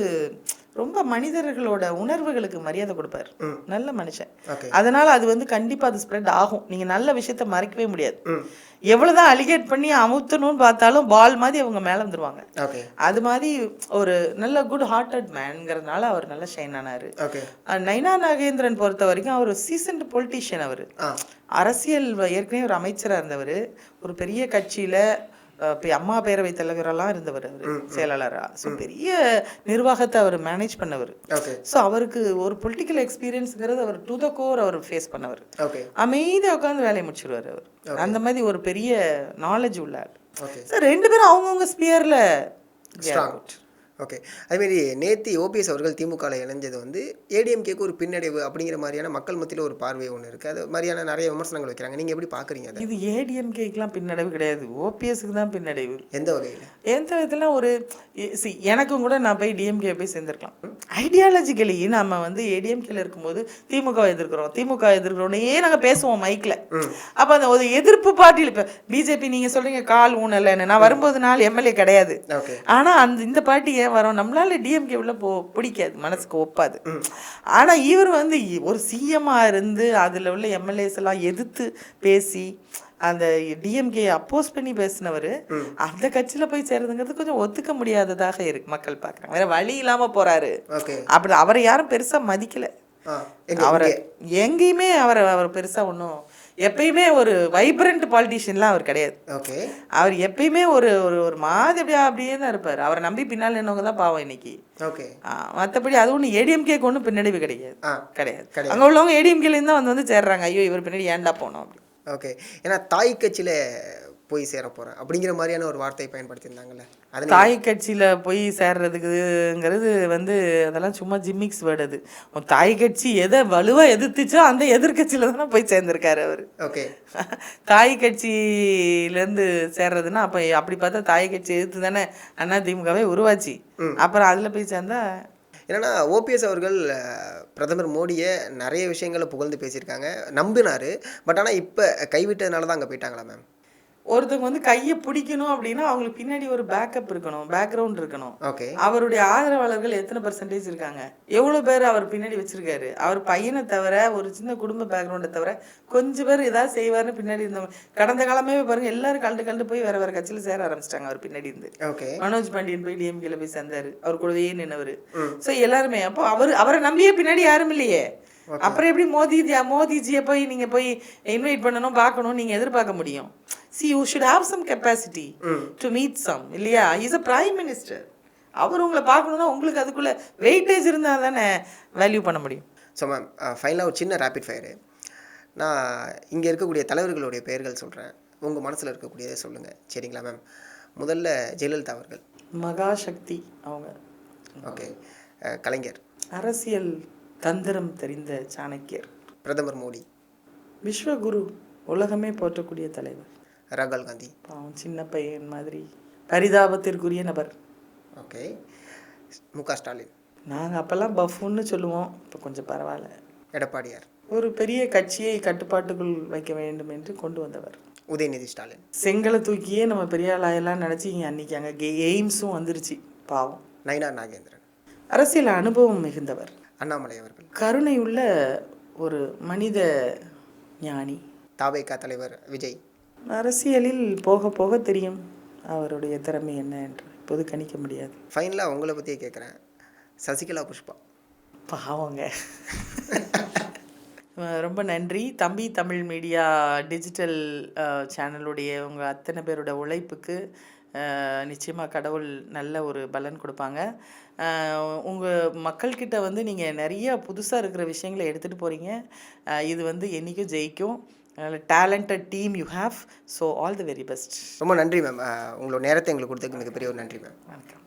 ரொம்ப மனிதர்களோட உணர்வுகளுக்கு மரியாதை கொடுப்பார், நல்ல மனுஷன். அதனால அது வந்து கண்டிப்பா அது ஸ்ப்ரெட் ஆகும். நீங்க நல்ல விஷயத்த மறைக்கவே முடியாது. எவ்வளவுதான் அலிகேட் பண்ணி அமுத்தணும்னு பார்த்தாலும் பால் மாதிரி அவங்க மேல வந்துருவாங்க. அது மாதிரி ஒரு நல்ல குட் ஹார்ட்டட் மேன்ங்கிறதுனால அவர் நல்ல ஷைன் ஆனாரு. நயனா நாகேந்திரன் பொறுத்த வரைக்கும் அவர் சீசன்ட் பொலிட்டீஷியன். அவர் அரசியல் ஏற்கனவே ஒரு அமைச்சராக இருந்தவர், ஒரு பெரிய கட்சியில அம்மா பேரவை தலைவரெல்லாம் இருந்தவர், அவர் செயலாளரா. ஸோ பெரிய நிர்வாகத்தை அவர் மேனேஜ் பண்ணவர். ஸோ அவருக்கு ஒரு பொலிட்டிக்கல் எக்ஸ்பீரியன்ஸுங்கிறது அவர் டு த கோர் அவர் ஃபேஸ் பண்ணவர். அமைதியாக உட்காந்து வேலையை முடிச்சிருவார் அவர். அந்த மாதிரி ஒரு பெரிய நாலேஜ் உள்ளார். ஸோ 2 பேரும் அவங்கவுங்க ஸ்பியரில். ஓகே. அதுமாரி நேத்தி ஓபிஎஸ் அவர்கள் திமுகவில் இணைஞ்சது வந்து ஏடிஎம்கேக்கு ஒரு பின்னடைவு அப்படிங்கிற மாதிரியான மக்கள் மத்தியில் ஒரு பார்வை ஒன்று இருக்குது. அது மாதிரியான நிறைய விமர்சனங்கள் வைக்கிறாங்க. நீங்கள் எப்படி பார்க்குறீங்க அதை? இது ஏடிஎம்கேக்கெலாம் பின்னடைவு கிடையாது, ஓபிஎஸ்க்கு தான் பின்னடைவு. எந்த வகையில்? எந்த விதத்தில் ஒரு எனக்கும் கூட நான் போய் டிஎம்கே போய் சேர்ந்துருக்கலாம். ஐடியாலஜிக்கலி நம்ம வந்து ஏடிஎம்கேல இருக்கும்போது திமுக எதிர்க்கிறோன்னே நாங்கள் பேசுவோம் மைக்கில். அப்போ அந்த ஒரு எதிர்ப்பு பார்ட்டியில் இப்போ பிஜேபி நீங்கள் சொல்கிறீங்க கால் ஊனலைன்னு, நான் வரும்போது நாள் எம்எல்ஏ கிடையாது. ஆனால் இந்த பார்ட்டி ஏன் வரோம், நம்மளால டிஎம்கே உள்ள பிடிக்காது, மனசுக்கு ஒப்பாது. ஆனால் இவர் வந்து ஒரு சிஎம்மாக இருந்து அதில் உள்ள எம்எல்ஏஸ் எல்லாம் எதிர்த்து பேசி அந்த டிஎம்கே அப்போஸ் பண்ணி பேசினவர் அந்த கட்சியில் போய் சேர்றதுங்கிறது கொஞ்சம் ஒத்துக்க முடியாததாக இருக்கு. மக்கள் பார்க்குறாங்க வேற வழி இல்லாமல் போறாரு. அப்படி அவரை யாரும் பெருசாக மதிக்கலை. அவரை எங்கேயுமே அவர் பெருசாக ஒன்றும் எப்பயுமே ஒரு வைப்ரண்ட் பாலிட்டிஷியன்லாம் அவர் கிடையாது. அவர் எப்பயுமே ஒரு ஒரு மாதிரி அப்படியே தான் இருப்பார். அவரை நம்பி பின்னால் நின்னவங்க தான் பாவம் இன்னைக்கு. மற்றபடி அது ஒன்று ஏடிஎம்கேக்கு ஒன்றும் பின்னடைவு கிடையாது. அங்கே உள்ளவங்க ஏடிஎம்கேலேருந்து தான் வந்து சேர்றாங்க. ஐயோ இவர் பின்னாடி ஏன்டா போனோம் அப்படி. ஓகே. ஏன்னா தாய் கட்சியில் போய் சேர போகிறேன் அப்படிங்கிற மாதிரியான ஒரு வார்த்தையை பயன்படுத்தியிருந்தாங்கல்ல. அது தாய் கட்சியில் போய் சேர்றதுக்குங்கிறது வந்து அதெல்லாம் சும்மா ஜிம்மிக்ஸ் வேர்டு. அது தாய் கட்சி எதை வலுவாக எதிர்த்துச்சோ அந்த எதிர்கட்சியில் தானே போய் சேர்ந்துருக்காரு அவர். ஓகே. தாய் கட்சியிலேருந்து சேர்றதுன்னா அப்போ அப்படி பார்த்தா தாய் கட்சி எதிர்த்து தானே அதிமுகவே உருவாச்சு. அப்புறம் அதில் போய் சேர்ந்தா என்னென்னா ஓபிஎஸ் அவர்கள் பிரதமர் மோடியை நிறைய விஷயங்களை புகழ்ந்து பேசியிருக்காங்க, நம்பினார். பட் ஆனால் இப்போ கைவிட்டதுனால தான் அங்கே போயிட்டாங்களா மேம்? ஒருத்தவங்க வந்து கையை பிடிக்கணும் அப்படின்னா அவங்களுக்கு பின்னாடி ஒரு பேக்கப் இருக்கணும், பேக்ரவுண்ட் இருக்கணும். அவருடைய ஆதரவாளர்கள் எத்தனை பர்சன்டேஜ் இருக்காங்க, எவ்வளோ பேர் அவர் பின்னாடி வச்சிருக்காரு? அவர் பையனை தவிர ஒரு சின்ன குடும்ப பேக்ரவுண்டை தவிர கொஞ்சம் பேர் ஏதாவது செய்வார்னு பின்னாடி இருந்தவங்க. கடந்த காலமே பாருங்க, எல்லாரும் கலந்து போய் வேற வேற கட்சியில் சேர ஆரம்பிச்சிட்டாங்க அவர் பின்னாடி இருந்து. மனோஜ் பாண்டியன் போய் டிஎம்கேல போய் சேர்ந்தாரு, அவர் கூடவே நின்னவர். ஸோ எல்லாருமே அப்போ அவரை நம்பியே பின்னாடி யாரும் இல்லையே. அப்புறம் எப்படி மோதிஜியை போய் நீங்க போய் இன்வைட் பண்ணணும், பார்க்கணும், நீங்க எதிர்பார்க்க முடியும்? See, you should have some capacity to meet some, இல்லையா? He's a prime minister. அவர் உங்களை பார்க்கணுன்னா உங்களுக்கு அதுக்குள்ள வெயிட்டேஜ் இருந்தால் தானே வேல்யூ பண்ண முடியும். ஸோ மேம் ஃபைனலாக ஒரு சின்ன ரேபிட் ஃபயரு. நான் இங்கே இருக்கக்கூடிய தலைவர்களுடைய பெயர்கள் சொல்கிறேன், உங்கள் மனசில் இருக்கக்கூடியதை சொல்லுங்கள், சரிங்களா மேம்? முதல்ல ஜெயலலிதா அவர்கள். மகாசக்தி அவங்க. ஓகே. கலைஞர். அரசியல் தந்திரம் தெரிந்த சாணக்கியர். பிரதமர் மோடி. விஸ்வகுரு, உலகமே போற்றக்கூடிய தலைவர். ராகுல் காந்தி. பாவம் சின்ன பையன் மாதிரி பரிதாபத்திற்குரிய நபர். ஓகே. முக ஸ்டாலின். நாங்கள் அப்போல்லாம் பஃப்னு சொல்லுவோம், இப்போ கொஞ்சம் பரவாயில்ல. எடப்பாடியார். ஒரு பெரிய கட்சியை கட்டுப்பாட்டுக்குள் வைக்க வேண்டும் என்று கொண்டு வந்தவர். உதயநிதி ஸ்டாலின். செங்கலை தூக்கியே நம்ம பெரிய ஆளாயெல்லாம் நினச்சி அன்றைக்கி அங்கே எய்ம்ஸும் வந்துருச்சு. பாவம். நயினார் நாகேந்திரன். அரசியல் அனுபவம் மிகுந்தவர். அண்ணாமலை அவர்கள். கருணை உள்ள ஒரு மனித ஞானி. தாவேகா தலைவர் விஜய். அரசியலில் போக போக தெரியும் அவருடைய திறமை என்ன என்று, இப்போது கணிக்க முடியாது. ஃபைனலாக உங்களை பற்றியே கேட்குறேன், சசிகலா புஷ்பா. பாவங்க. ரொம்ப நன்றி தம்பி. தமிழ் மீடியா டிஜிட்டல் சேனலுடைய உங்கள் அத்தனை பேரோட உழைப்புக்கு நிச்சயமாக கடவுள் நல்ல ஒரு பலன் கொடுப்பாங்க. உங்கள் மக்கள்கிட்ட வந்து நீங்கள் நிறைய புதுசாக இருக்கிற விஷயங்களை எடுத்துகிட்டு போகிறீங்க. இது வந்து என்றைக்கும் ஜெயிக்கும். Talented team you have. So all the very best. ரொம்ப நன்றி மேம். உங்களோட நேரத்தை எங்களுக்கு கொடுத்ததுக்கு மிகப்பெரிய ஒரு நன்றி மேம். வணக்கம்.